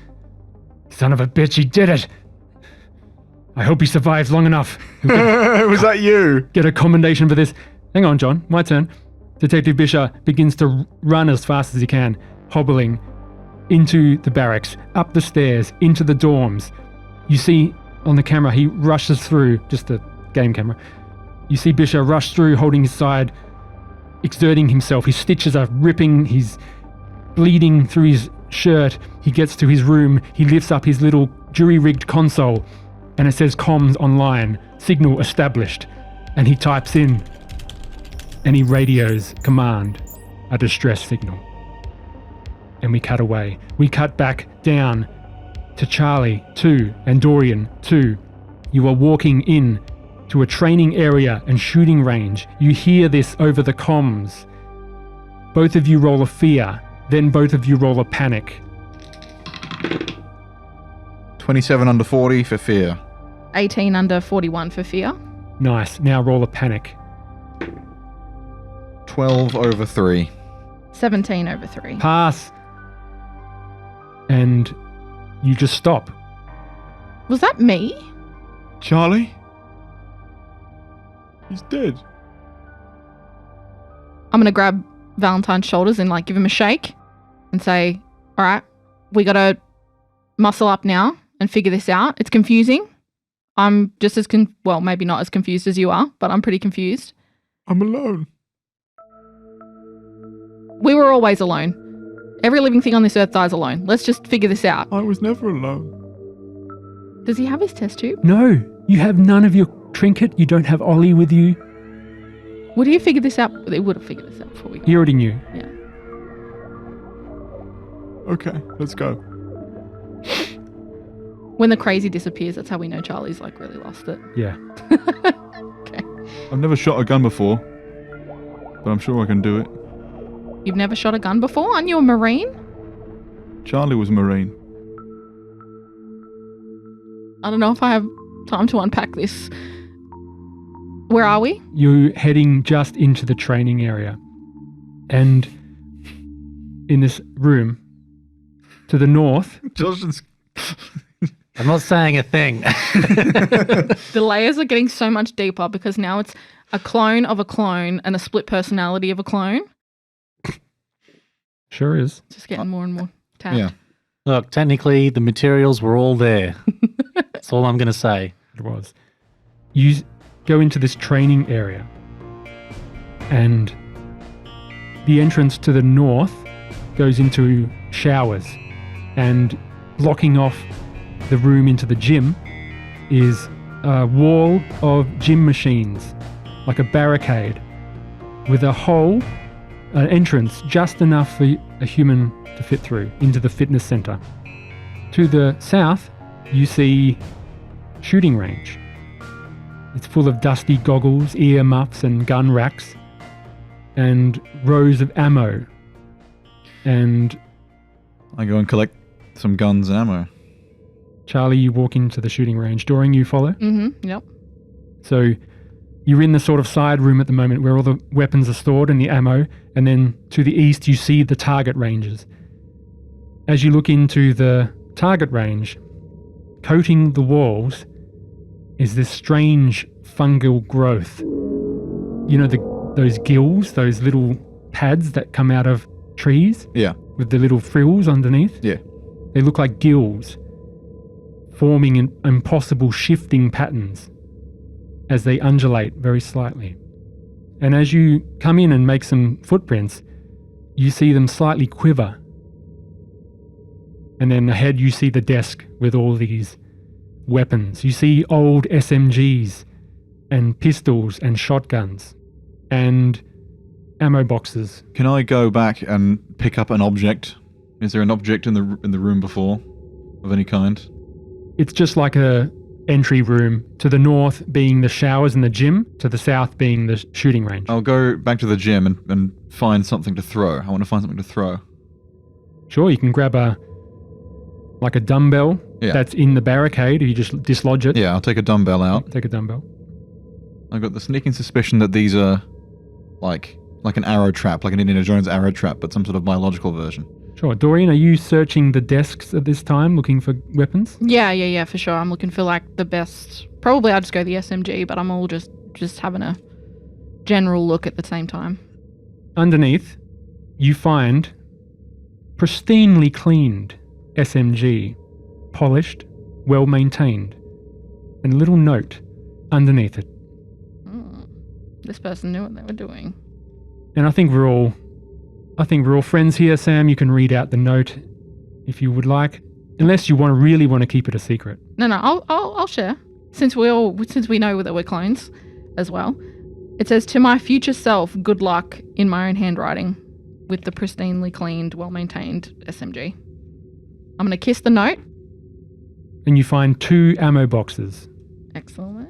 "Son of a bitch, he did it. I hope he survives long enough. Was that you? Get a commendation for this." Hang on, John. My turn. Detective Bisher begins to run as fast as he can, hobbling into the barracks, up the stairs, into the dorms. You see on the camera, he rushes through, just the game camera. You see Bisher rush through, holding his side, exerting himself. His stitches are ripping. He's bleeding through his shirt. He gets to his room. He lifts up his little jury-rigged console, and it says comms online, signal established. And he types in, and he radios command, a distress signal. And we cut away. We cut back down to Charlie 2 and Dorian 2. You are walking in to a training area and shooting range. You hear this over the comms. Both of you roll a fear, then both of you roll a panic. 27 under 40 for fear. 18 under 41 for fear. Nice. Now roll a panic. 12 over 3. 17 over 3. Pass. And you just stop. Was that me? Charlie? He's dead. I'm going to grab Valentine's shoulders and like give him a shake and say, all right, we got to muscle up now and figure this out. It's confusing. I'm just as, well, maybe not as confused as you are, but I'm pretty confused. I'm alone. We were always alone. Every living thing on this earth dies alone. Let's just figure this out. I was never alone. Does he have his test tube? No, you have none of your trinket. You don't have Ollie with you. Would he have figured this out? They would have figured this out before we got. He already knew. Yeah. Okay, let's go. When the crazy disappears, that's how we know Charlie's like really lost it. Yeah. Okay. I've never shot a gun before, but I'm sure I can do it. You've never shot a gun before? Aren't you a Marine? Charlie was a Marine. I don't know if I have time to unpack this. Where are we? You're heading just into the training area. And in this room, to the north... Justin's... I'm not saying a thing. The layers are getting so much deeper because now it's a clone of a clone and a split personality of a clone. Sure is. It's just getting more and more tapped. Yeah. Look, technically, the materials were all there. That's all I'm going to say. It was. You go into this training area, and the entrance to the north goes into showers, and blocking off the room into the gym is a wall of gym machines, like a barricade, with a hole, an entrance just enough for a human to fit through into the fitness center. To the south, you see shooting range. It's full of dusty goggles, ear muffs and gun racks and rows of ammo. And I go and collect some guns and ammo. Charlie, you walk into the shooting range. Dorian, you follow. Mm-hmm. Yep. So you're in the sort of side room at the moment where all the weapons are stored and the ammo, and then to the east you see the target ranges. As you look into the target range, coating the walls is this strange fungal growth. You know, those gills, those little pads that come out of trees? Yeah. With the little frills underneath? Yeah. They look like gills, forming impossible shifting patterns as they undulate very slightly. And as you come in and make some footprints, you see them slightly quiver. And then ahead you see the desk with all these weapons. You see old SMGs and pistols and shotguns and ammo boxes. Can I go back and pick up an object? Is there an object in the room before of any kind? It's just like a entry room, to the north being the showers and the gym, to the south being the shooting range. I'll go back to the gym and find something to throw. I want to find something to throw. Sure, you can grab a dumbbell Yeah. that's in the barricade. You just dislodge it. Yeah, I'll take a dumbbell out. Take a dumbbell. I've got the sneaking suspicion that these are like an arrow trap, like an Indiana Jones arrow trap, but some sort of biological version. Sure. Dorian, are you searching the desks at this time, looking for weapons? Yeah, for sure. I'm looking for like the best. Probably I'll just go the SMG, but I'm all just having a general look at the same time. Underneath, you find pristinely cleaned SMG, polished, well maintained, and a little note underneath it. This person knew what they were doing. And I think we're all friends here, Sam. You can read out the note if you would like, unless you really want to keep it a secret. No, I'll share. Since we know that we're clones as well. It says, "To my future self, good luck," in my own handwriting, with the pristinely cleaned, well-maintained SMG. I'm going to kiss the note. And you find 2 ammo boxes. Excellent.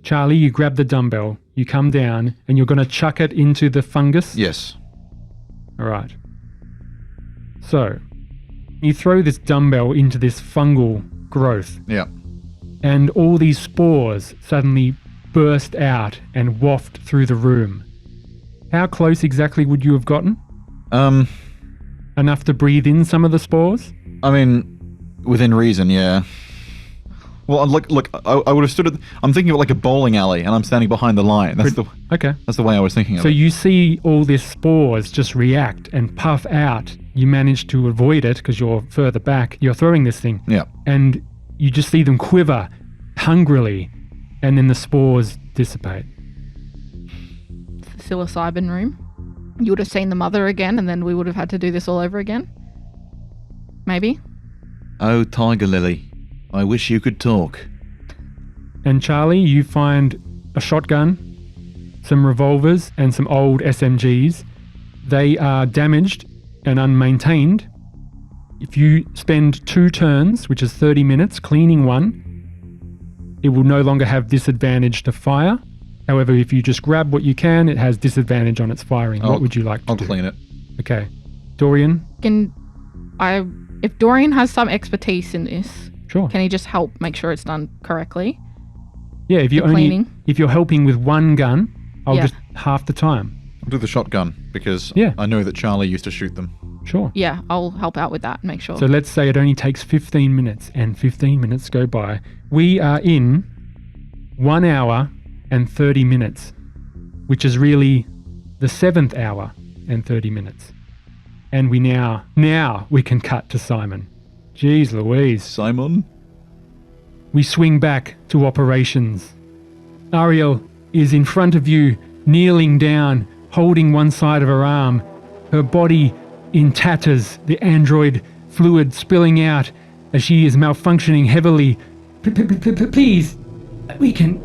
Charlie, you grab the dumbbell, you come down, and you're going to chuck it into the fungus? Yes. All right. So, you throw this dumbbell into this fungal growth, Yeah. and all these spores suddenly burst out and waft through the room. How close exactly would you have gotten? Enough to breathe in some of the spores? I mean, within reason, yeah. Well, look, I would have stood at... I'm thinking of it like a bowling alley, and I'm standing behind the line. Okay. That's the way I was thinking of So it. you see all these spores just react and puff out. You manage to avoid it because you're further back. You're throwing this thing. Yeah. And you just see them quiver hungrily, and then the spores dissipate. It's the psilocybin room. You would have seen the mother again, and then we would have had to do this all over again. Maybe. Oh, Tiger Lily, I wish you could talk. And Charlie, you find a shotgun, some revolvers, and some old SMGs. They are damaged and unmaintained. If you spend 2 turns, which is 30 minutes, cleaning one, it will no longer have disadvantage to fire. However, if you just grab what you can, it has disadvantage on its firing. What would you like to do? I'll clean it. Okay. Dorian? If Dorian has some expertise in this, Sure. can he just help make sure it's done correctly? Yeah, if cleaning? if you're helping with one gun, I'll Yeah. just half the time. I'll do the shotgun, because Yeah. I know that Charlie used to shoot them. Sure. Yeah, I'll help out with that and make sure. So let's say it only takes 15 minutes, and 15 minutes go by. We are in 1 hour and 30 minutes, which is really the 7th hour and 30 minutes. And we now we can cut to Simon. Jeez Louise. Simon? We swing back to operations. Ariel is in front of you, kneeling down, holding one side of her arm, her body in tatters, the android fluid spilling out as she is malfunctioning heavily. Please, we can...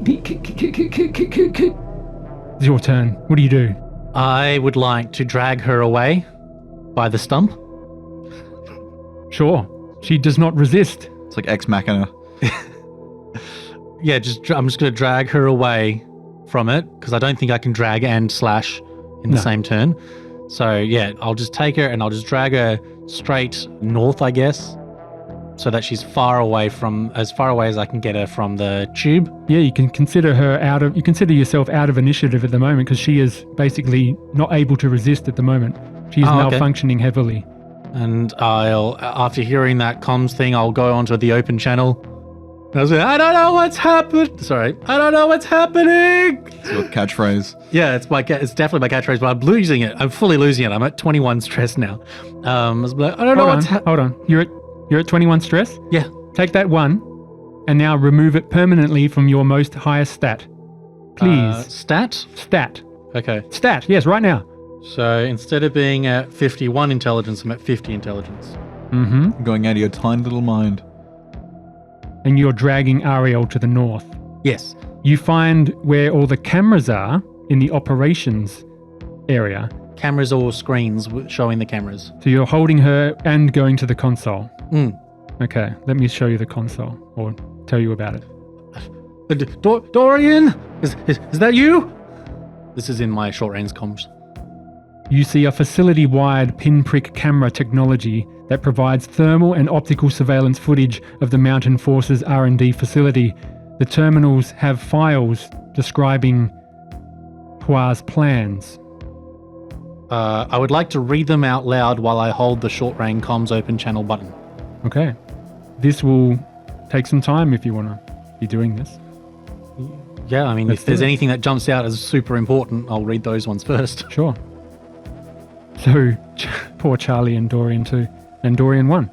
It's your turn. What do you do? I would like to drag her away by the stump. Sure. She does not resist. It's like Ex Machina. Yeah, I'm just going to drag her away from it because I don't think I can drag and slash in the No. same turn. So yeah, I'll just take her and I'll just drag her straight north, I guess. so that she's far away as I can get her from the tube. Yeah, you can consider yourself out of initiative at the moment because she is basically not able to resist at the moment. She is malfunctioning heavily. And after hearing that comms thing, I'll go onto the open channel. And I'll say, I don't know what's happened. Sorry, I don't know what's happening. It's your catchphrase. Yeah, it's definitely my catchphrase, but I'm losing it. I'm fully losing it. I'm at 21 stress now. I was like, I don't know what's happening. Hold on. You're at 21 stress? Yeah. Take that 1 and now remove it permanently from your most highest stat. Please. Stat? Stat. Okay. Stat, yes, right now. So instead of being at 51 intelligence, I'm at 50 intelligence. Mm-hmm. Going out of your tiny little mind. And you're dragging Ariel to the north. Yes. You find where all the cameras are in the operations area. Cameras or screens showing the cameras. So you're holding her and going to the console. Mm. Okay, let me show you the console or tell you about it. Dorian? Is that you? This is in my short-range comms. You see a facility-wide pinprick camera technology that provides thermal and optical surveillance footage of the Mountain Forces R&D facility. The terminals have files describing Hua's plans. I would like to read them out loud while I hold the short-range comms open channel button. Okay. This will take some time if you want to be doing this. Yeah, I mean, if there's anything that jumps out as super important, I'll read those ones first. Sure. So, poor Charlie and Dorian 2, and Dorian 1.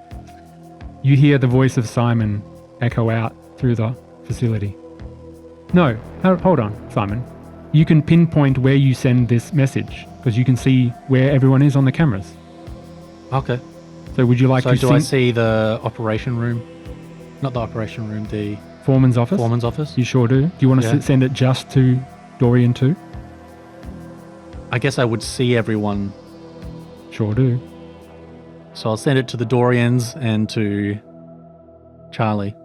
You hear the voice of Simon echo out through the facility. No, hold on, Simon. You can pinpoint where you send this message, because you can see where everyone is on the cameras. Okay. So would you like to do I see the operation room? Not the operation room, the foreman's office? Foreman's office? You sure do. Do you want to send it just to Dorian 2? I guess I would see everyone. Sure do. So I'll send it to the Dorians and to Charlie.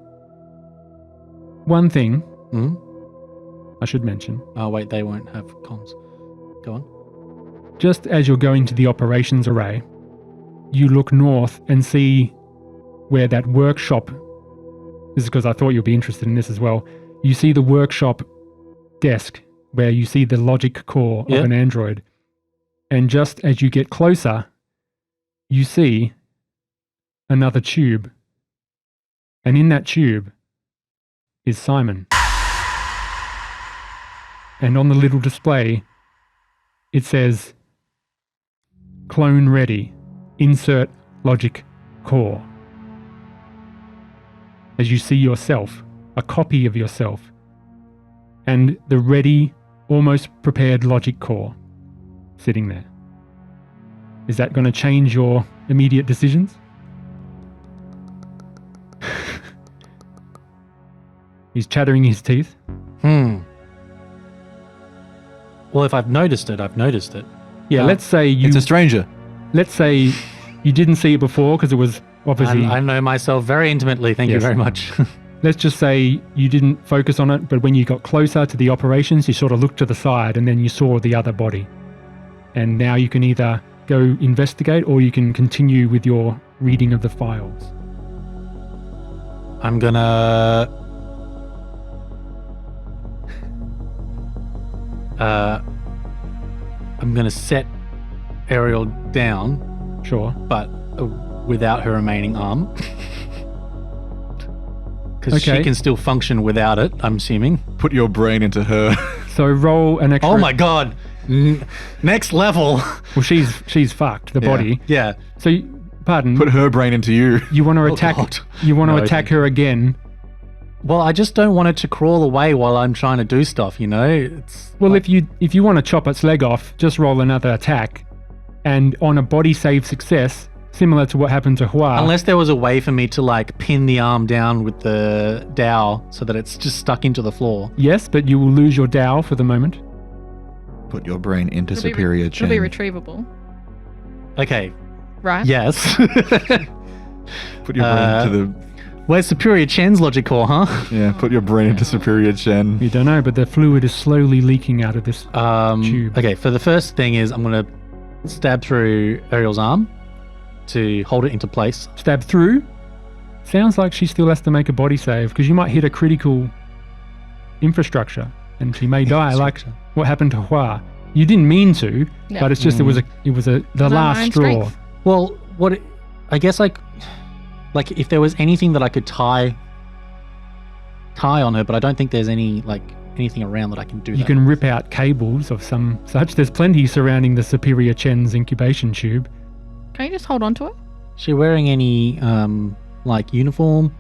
One thing I should mention. Oh, wait, they won't have comms. Go on. Just as you're going to the operations array, you look north and see where that workshop, this is because I thought you'd be interested in this as well, you see the workshop desk where you see the logic core of an android. And just as you get closer, you see another tube. And in that tube is Simon. And on the little display, it says, "Clone ready. Insert logic core." As you see yourself, a copy of yourself, and the ready, almost prepared logic core sitting there. Is that going to change your immediate decisions? He's chattering his teeth. Well, if I've noticed it, I've noticed it. Yeah, let's say It's a stranger. Let's say you didn't see it before because it was obviously... I know myself very intimately, thank you very much. Let's just say you didn't focus on it, but when you got closer to the operations, you sort of looked to the side and then you saw the other body. And now you can either go investigate or you can continue with your reading of the files. I'm gonna... I'm gonna set Ariel down. Sure. But without her remaining arm. Because she can still function without it, I'm assuming. Put your brain into her. So roll an extra... Oh my god! Next level! Well, she's fucked, the body. Yeah. So, pardon. Put her brain into you. You want to attack... God. You want to attack her again. Well, I just don't want it to crawl away while I'm trying to do stuff, you know? It's well, if you want to chop its leg off, just roll another attack. And on a body save success, similar to what happened to Hua... Unless there was a way for me to, like, pin the arm down with the dowel so that it's just stuck into the floor. Yes, but you will lose your dowel for the moment. Put your brain into It'll superior chain. It'll be retrievable, Okay. right? Yes. Put your brain into the... Where's Superior Chen's logic core, huh? Yeah, put your brain into superior chain. You don't know, but the fluid is slowly leaking out of this tube. Okay, for the first thing is I'm going to stab through Ariel's arm to hold it into place. Stab through Sounds like she still has to make a body save because you might hit a critical infrastructure and she may die like what happened to Hua. You didn't mean to, No. but it's just it was the our last own straw. strength. Well, I guess like if there was anything that I could tie on her, but I don't think there's anything around that I can do. You that. can rip out cables of some such. There's plenty surrounding the Superior Chen's incubation tube. Can you just hold on to it? Is she wearing any uniform?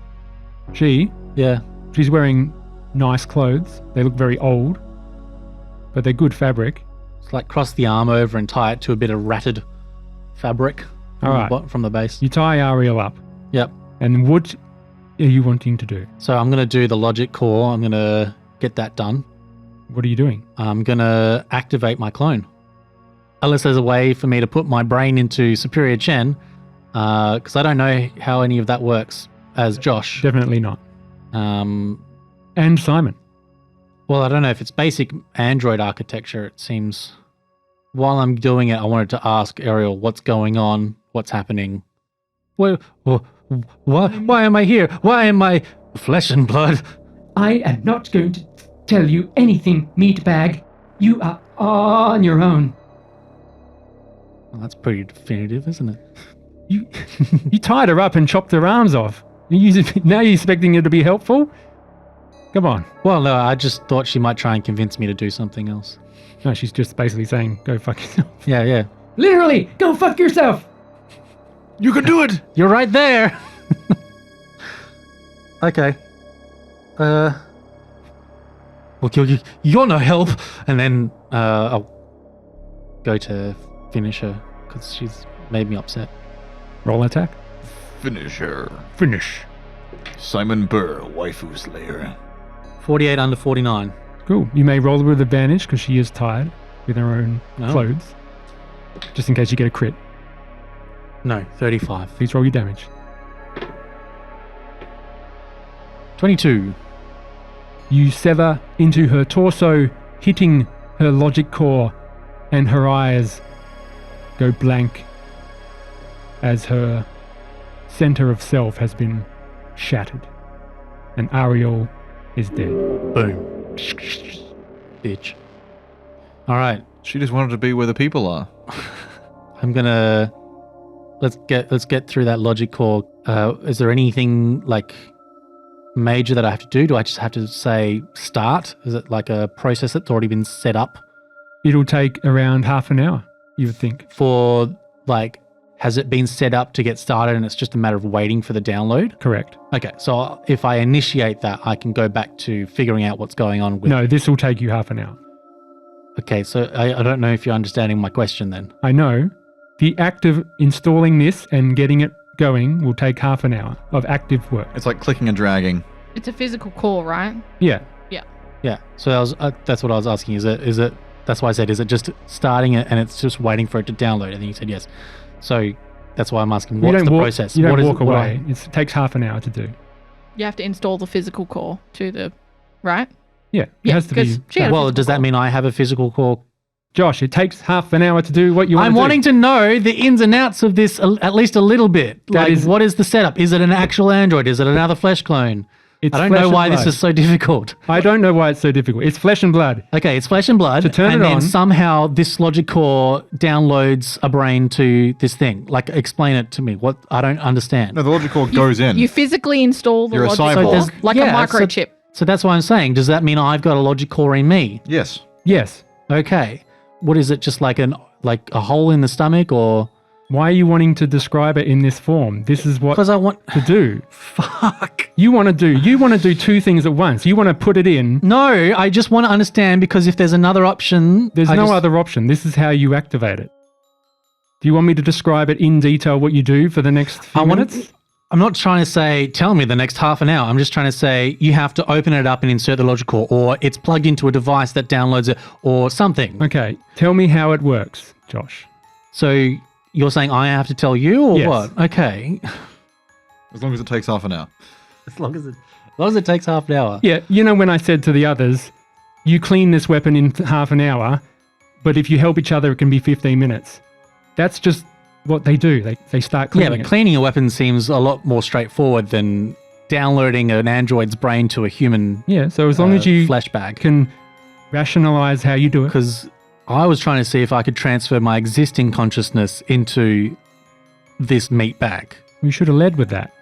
She's wearing nice clothes. They look very old, but they're good fabric. It's like cross the arm over and tie it to a bit of ratted fabric All right. from the base. You tie Ariel up. Yep. And what are you wanting to do? So I'm going to do the logic core. I'm going to get that done. What are you doing? I'm going to activate my clone. Unless there's a way for me to put my brain into Superior Chen, because I don't know how any of that works as Josh. Definitely not. Um, And Simon. well, I don't know if it's basic Android architecture. It seems. While I'm doing it, I wanted to ask Ariel what's going on, what's happening. Why am I here? Why am I flesh and blood? I am not going to tell you anything, meatbag. You are on your own. Well, that's pretty definitive, isn't it? You tied her up and chopped her arms off. Now you're expecting her to be helpful? Come on. Well, no, I just thought she might try and convince me to do something else. No, she's just basically saying, go fuck yourself. Yeah. Literally, go fuck yourself. You can do it! You're right there. Okay. Well, you're no help. And then I'll go to finish her because she's made me upset. Roll attack. Finish her. Finish. Simon Burr, waifu slayer. 48 under 49. Cool. You may roll with advantage because she is tied with her own No. clothes. Just in case you get a crit. No, 35. Please roll your damage. 22. You sever into her torso, hitting her logic core, and her eyes go blank as her center of self has been shattered. And Ariel is dead. Boom. Bitch. All right. She just wanted to be where the people are. I'm gonna let's get through that logic core. Is there anything like major that I have to do? Do I just have to say start? Is it like a process that's already been set up It'll take around half an hour, you would think. for like? Has it been set up to get started and it's just a matter of waiting for the download? Correct. Okay, so if I initiate that, I can go back to figuring out what's going on with. No, this will take you half an hour. Okay, so I don't know if you're understanding my question then. I know. The act of installing this and getting it going will take half an hour of active work. It's like clicking and dragging. It's a physical core, right? Yeah. Yeah, so that's what I was asking. Is it? That's why I said, is it just starting it and it's just waiting for it to download? And then you said yes. So that's why I'm asking, what's the process? You don't What is walk it- what away. It takes half an hour to do. You have to install the physical core to the, right? Yeah. It Yeah, has to be. 'cause she had a Well, physical does that core. mean I have a physical core? Josh, it takes half an hour to do what you want I'm to do. wanting to know the ins and outs of this at least a little bit. That is- What is the setup? Is it an actual Android? Is it another flesh clone? It's I don't flesh know and why this blood. is so difficult. I don't know why it's so difficult. It's flesh and blood. Okay, it's flesh and blood. To turn and it then on- somehow this logic core downloads a brain to this thing. Like, explain it to me. What I don't understand. No, the logic core goes in. You physically install the You're a logic cyborg. core So like yeah, a microchip. So that's why I'm saying, does that mean I've got a logic core in me? Yes. Yes. Okay. What is it? Just like a hole in the stomach, or Why are you wanting to describe it in this form? This is what because I want? to do. Fuck. You want to do two things at once. You want to put it in. No, I just want to understand, because if there's another option, There's I no just- other option. This is how you activate it. Do you want me to describe it in detail what you do for the next few minutes? I'm not trying to say, tell me the next half an hour. I'm just trying to say, you have to open it up and insert the logic core, or it's plugged into a device that downloads it, or something. Okay, tell me how it works, Josh. So you're saying I have to tell you, or Yes. what? Okay. As long as it takes half an hour. As long as it takes half an hour. Yeah, you know when I said to the others, you clean this weapon in half an hour, but if you help each other, it can be 15 minutes. That's just what they do. They start Yeah, cleaning but it. cleaning a weapon seems a lot more straightforward than downloading an android's brain to a human Yeah, so as long as you flesh bag. can rationalize how you do it. Because I was trying to see if I could transfer my existing consciousness into this meat bag. We should have led with that.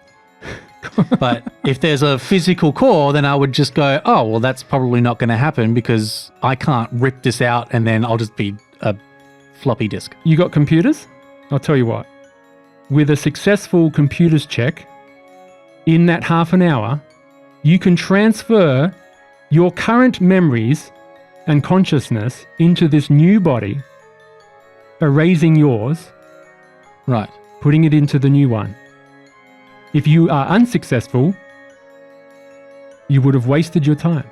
But if there's a physical core, then I would just go, oh, well, that's probably not going to happen because I can't rip this out and then I'll just be a floppy disk. You got computers? I'll tell you what. With a successful computers check, in that half an hour, you can transfer your current memories and consciousness into this new body, erasing yours, Right. putting it into the new one. If you are unsuccessful, you would have wasted your time.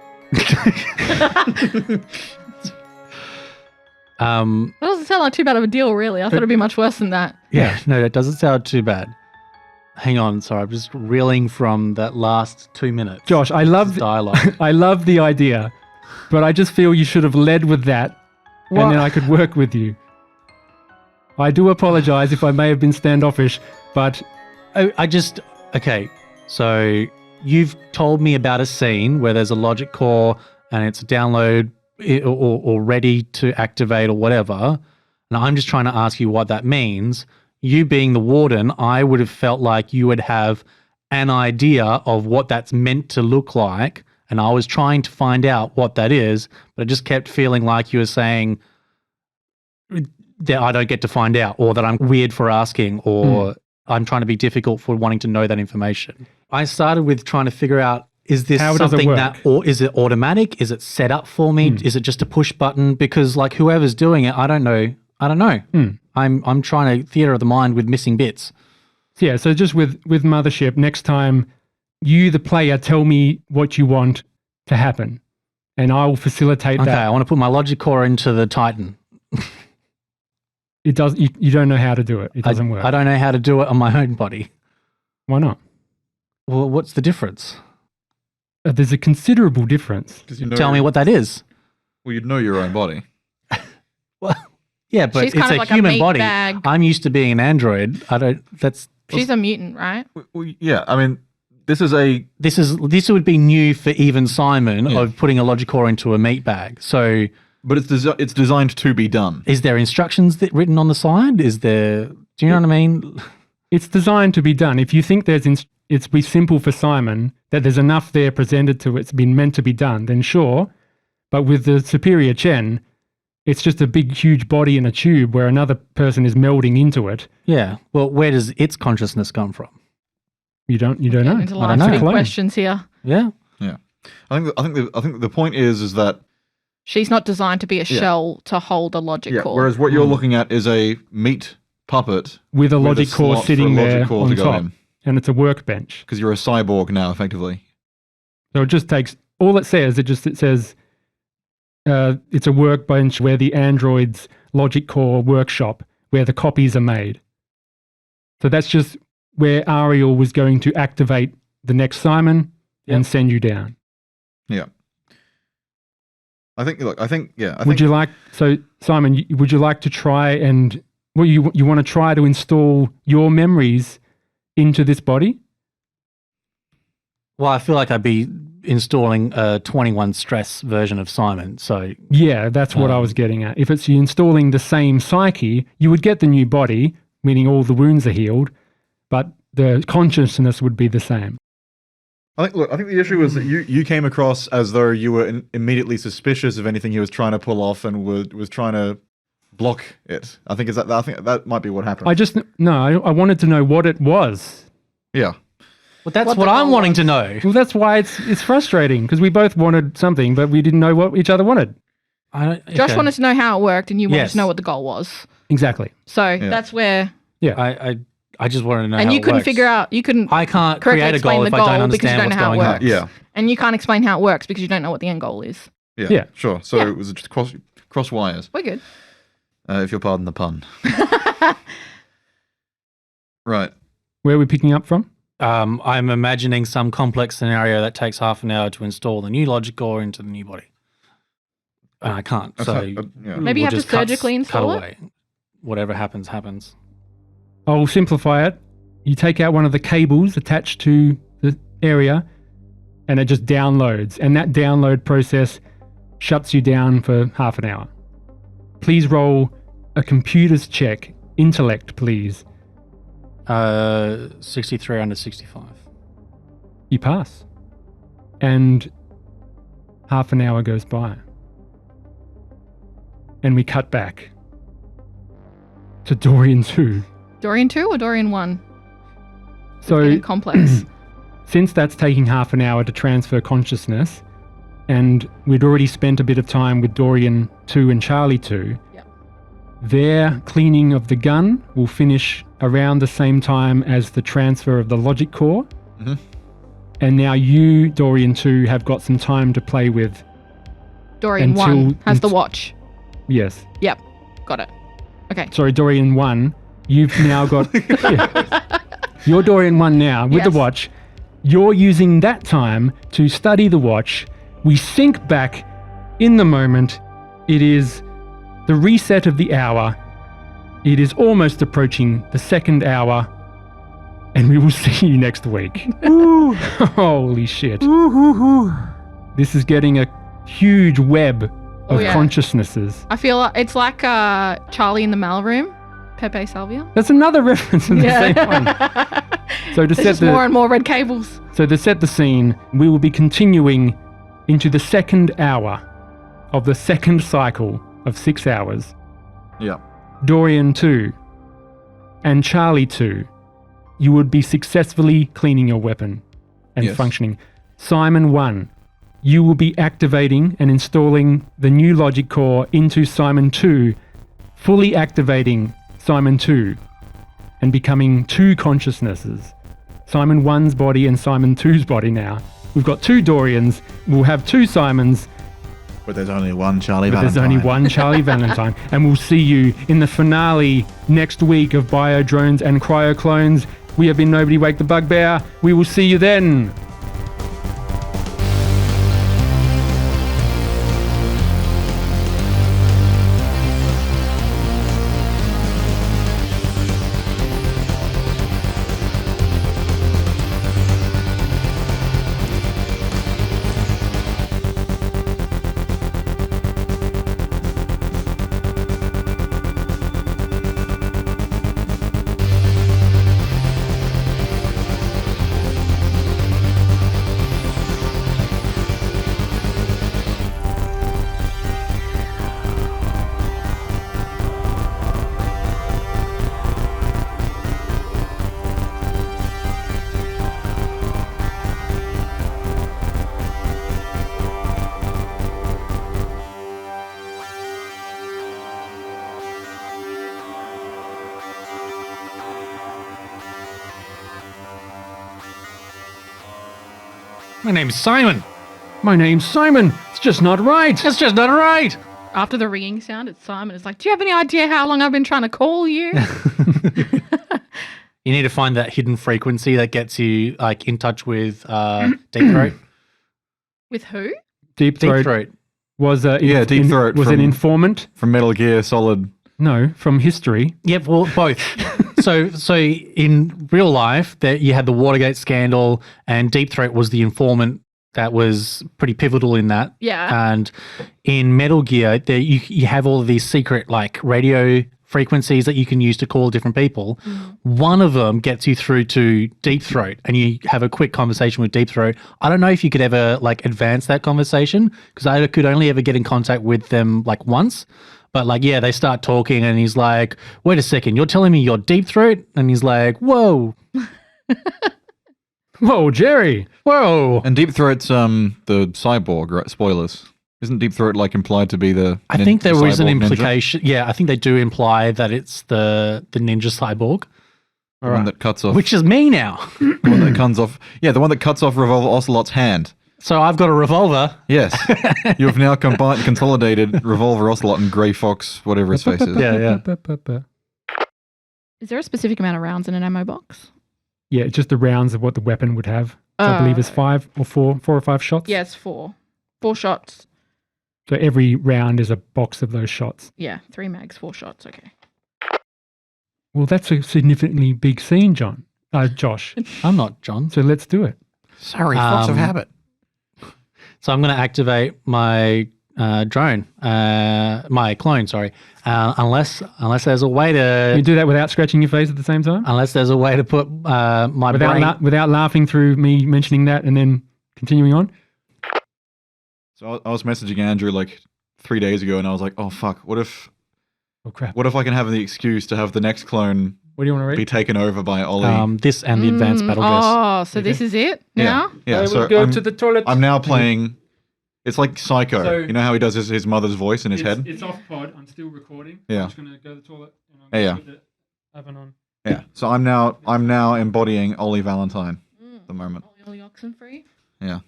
That doesn't sound like too bad of a deal, really. I thought it'd be much worse than that. Yeah, no, that doesn't sound too bad. Hang on, sorry, I'm just reeling from that last 2 minutes. Josh, I love dialogue. I love the idea, but I just feel you should have led with that, What? and then I could work with you. I do apologize if I may have been standoffish, but Okay, so you've told me about a scene where there's a logic core and it's a download or ready to activate or whatever, and I'm just trying to ask you what that means. You being the warden, I would have felt like you would have an idea of what that's meant to look like, and I was trying to find out what that is, but I just kept feeling like you were saying that I don't get to find out, or that I'm weird for asking, or I'm trying to be difficult for wanting to know that information. I started with trying to figure out, is this How does it something work? that, or is it automatic? Is it set up for me? Is it just a push button? Because like whoever's doing it, I don't know. I'm trying to theater of the mind with missing bits. yeah, so just with Mothership, next time you, the player, tell me what you want to happen, and I will facilitate Okay, that. I want to put my logic core into the Titan. It does. You don't know how to do it. It doesn't work. I don't know how to do it on my own body. Why not? Well, what's the difference? There's a considerable difference. 'Cause you know Tell me what that is. Well, you'd know your own body. Well, yeah, but She's it's kind of a like a human meat body. bag. I'm used to being an android. She's a mutant, right? Well, yeah, I mean, this is a This would be new for even Simon Yeah. of putting a logic core into a meat bag. So but it's designed to be done. is there instructions written on the side? Is there, do you know what I mean? It's designed to be done. If you think it's be simple for Simon, that there's enough there presented to it's been meant to be done, then sure. But with the superior Chen, it's just a big, huge body in a tube where another person is melding into it. Yeah. Well, where does its consciousness come from? You don't know. Into I lots don't of know. big Clone. questions here. Yeah. I think the point is that She's not designed to be a shell to hold a logic core. whereas what you're looking at is a meat puppet With a with logic core slot for sitting a logic there core on to go top. in. And it's a workbench. Because you're a cyborg now, effectively. So it just takes, all it says, it says it's a workbench where the android's logic core workshop, where the copies are made. So that's just where Ariel was going to activate the next Simon and send you down. Yeah. I think Would you like, so Simon, would you like to try and, well, you want to try to install your memories into this body? Well, I feel like I'd be installing a 21 stress version of Simon. So Yeah, that's what I was getting at. If it's you installing the same psyche, you would get the new body, meaning all the wounds are healed, but the consciousness would be the same. I think the issue was that you came across as though you were immediately suspicious of anything he was trying to pull off and was trying to block it. I think that might be what happened. I wanted to know what it was. Yeah. well, that's What what the I'm goal wanting was. to know. Well, that's why it's frustrating, because we both wanted something, but we didn't know what each other wanted. Josh wanted to know how it worked, and you wanted Yes. to know what the goal was. Exactly. So that's where, I just wanted to know and how you it couldn't works. figure out, you couldn't I can't correctly create a explain goal the if I don't goal because you understand don't what's know how it going on. works. Yeah. And you can't explain how it works because you don't know what the end goal is. Yeah. Sure. So it was just cross wires, We're good. if you'll pardon the pun. Right. Where are we picking up from? I'm imagining some complex scenario that takes half an hour to install the new logic core into the new body. And I can't. So Yeah. Maybe you we'll have to just cut surgically install it? away. Whatever happens, happens. I'll simplify it. You take out one of the cables attached to the area and it just downloads. And that download process shuts you down for half an hour. Please roll a computer's check. Intellect, please. 63 under 65. You pass. And half an hour goes by. And we cut back to Dorian 2. Dorian 2 or Dorian 1? So Getting complex. since that's taking half an hour to transfer consciousness, and we'd already spent a bit of time with Dorian 2 and Charlie 2, Yep. their cleaning of the gun will finish around the same time as the transfer of the logic core. Mhm. And now you, Dorian 2, have got some time to play with. Dorian 1 Until- has the watch. Yes. Yep. Got it. Okay. Sorry, Dorian 1, you've now got... Yeah. You're Dorian 1 now with the Yes. watch. You're using that time to study the watch. We sync back in the moment. It is the reset of the hour. It is almost approaching the second hour. And we will see you next week. Holy shit. This is getting a huge web of Oh, yeah. consciousnesses. I feel like it's like Charlie in the mailroom. Pepe Salvia. That's another reference in the same one. So to There's set just the more and more red cables. So to set the scene, we will be continuing into the second hour of the second cycle of 6 hours. Yeah. Dorian 2 and Charlie 2, you would be successfully cleaning your weapon and Yes. functioning. Simon 1, you will be activating and installing the new logic core into Simon 2, fully activating Simon 2 and becoming 2 consciousnesses. Simon 1's body and Simon 2's body now. We've got 2 Dorians, we'll have 2 Simons, But there's only one Charlie but Valentine. there's only one Charlie Valentine. And we'll see you in the finale next week of Bio Drones and Cryo-Clones. We have been Nobody Wake the Bugbear. We will see you then. My name's Simon. My name's Simon. It's just not right. That's just not right. After the ringing sound, it's Simon. It's like, do you have any idea how long I've been trying to call you? You need to find that hidden frequency that gets you like in touch with Deep Throat. With who? Deep Deep Throat Throat. was Deep Throat was from- an informant. From Metal Gear Solid. No, from history. Yeah, well, both. so in real life, that you had the Watergate scandal, and Deep Throat was the informant that was pretty pivotal in that. Yeah. And in Metal Gear, there you have all of these secret like radio frequencies that you can use to call different people. One of them gets you through to Deep Throat, and you have a quick conversation with Deep Throat. I don't know if you could ever like advance that conversation, because I could only ever get in contact with them like once. But like, yeah, they start talking and he's like, wait a second, you're telling me you're Deep Throat? And he's like, whoa, Whoa, Jerry. whoa. And Deep Throat's the cyborg, right? Spoilers. Isn't Deep Throat like implied to be the I think there is an cyborg ninja? implication. Yeah, I think they do imply that it's the ninja cyborg, The one that cuts off which is me now. the one that cuts off the one that cuts off Revolver Ocelot's hand. So I've got a revolver. Yes. You have now consolidated Revolver Ocelot and Grey Fox, whatever his face is. Yeah. Is there a specific amount of rounds in an ammo box? Yeah, it's just the rounds of what the weapon would have. So I believe it's 5 or 4 or 5 shots. Yeah, it's 4. 4 shots. So every round is a box of those shots. Yeah, 3 mags, 4 shots. Okay. Well, that's a significantly big scene, Josh. I'm not John. So let's do it. Sorry, force of habit. So I'm going to activate my drone, my clone, sorry. Unless there's a way You to... do that without scratching your face at the same time? Unless there's a way to put my brain... Without laughing through me mentioning that and then continuing on? So I was messaging Andrew like 3 days ago, and I was like, "Oh fuck! What if Oh, crap. I can have the excuse to have the next clone What do you want to read? be taken over by Ollie?" this and the advanced battle dress. Oh, so this is it now? yeah. I So will go I'm, to the toilet. I'm now playing. It's like Psycho. So- You know how he does his mother's voice in his head? It's off pod. I'm still recording. Yeah. I'm just going to go to the toilet and I'm Yeah, going to put the oven on. Yeah. So I'm now embodying Ollie Valentine at the moment. Ollie Oxenfree? Yeah.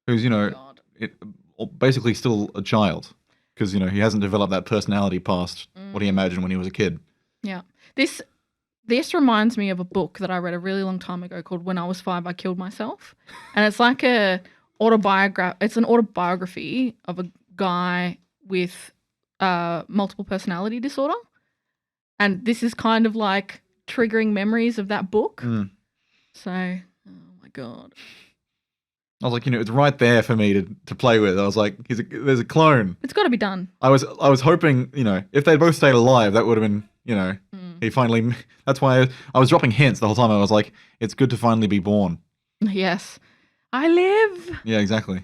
Who's God. basically still a child because he hasn't developed that personality past what he imagined when he was a kid. Yeah. This reminds me of a book that I read a really long time ago called When I Was 5, I Killed Myself. And it's like it's an autobiography of a guy with multiple personality disorder. And this is kind of like triggering memories of that book. Mm. So, oh my God. I was like, it's right there for me to play with. I was like, there's a clone. It's got to be done. I was hoping, if they'd both stayed alive, that would have been, he finally. That's why I was dropping hints the whole time. I was like, it's good to finally be born. Yes. I live. Yeah, exactly.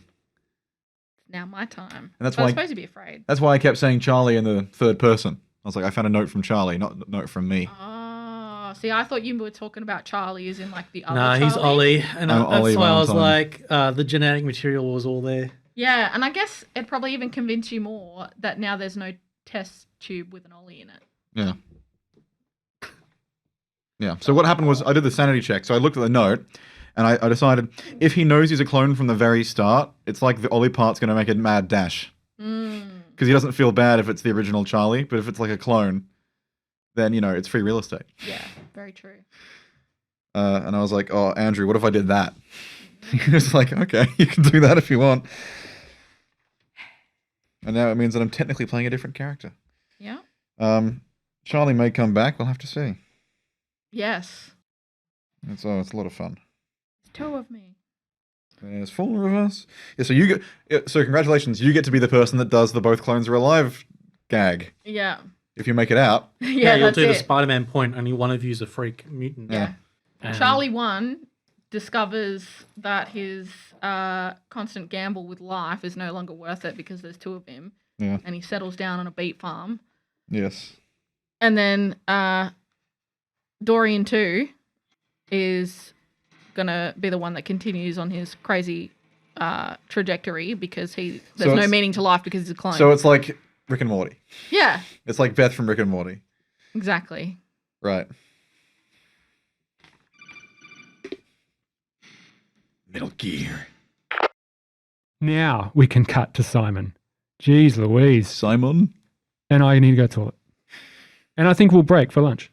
Now my time. And that's But why I'm supposed to be afraid. That's why I kept saying Charlie in the third person. I was like, I found a note from Charlie, not a note from me. Oh, see, I thought you were talking about Charlie as in like the other No, he's Charlie. Ollie. And I'm that's Ollie why I was Valentine. like, the genetic material was all there. Yeah, and I guess it probably even convinced you more that now there's no test tube with an Ollie in it. Yeah. Yeah. So what happened was I did the sanity check. So I looked at the note and I decided if he knows he's a clone from the very start, it's like the Ollie part's going to make a mad dash. Because he doesn't feel bad if it's the original Charlie, but if it's like a clone, then, it's free real estate. Yeah, very true. And I was like, oh, Andrew, what if I did that? He was like, okay, you can do that if you want. And now it means that I'm technically playing a different character. Yeah. Charlie may come back. We'll have to see. Yes. It's a lot of fun. There's two of me. There's full reverse. Yeah, so congratulations, you get to be the person that does the both clones are alive gag. Yeah. If you make it out. Yeah, you'll that's do the it. Spider-Man point, only one of you's a freak mutant. Yeah. And- Charlie 1 discovers that his constant gamble with life is no longer worth it because there's two of him. Yeah. And he settles down on a beet farm. Yes. And then Dorian 2 is going to be the one that continues on his crazy trajectory because there's no it's- meaning to life because he's a clone. So it's like Rick and Morty. yeah, It's like Beth from Rick and Morty. exactly. Right. Metal Gear. Now we can cut to Simon. Jeez Louise. Simon? And I need to go to the toilet. And I think we'll break for lunch.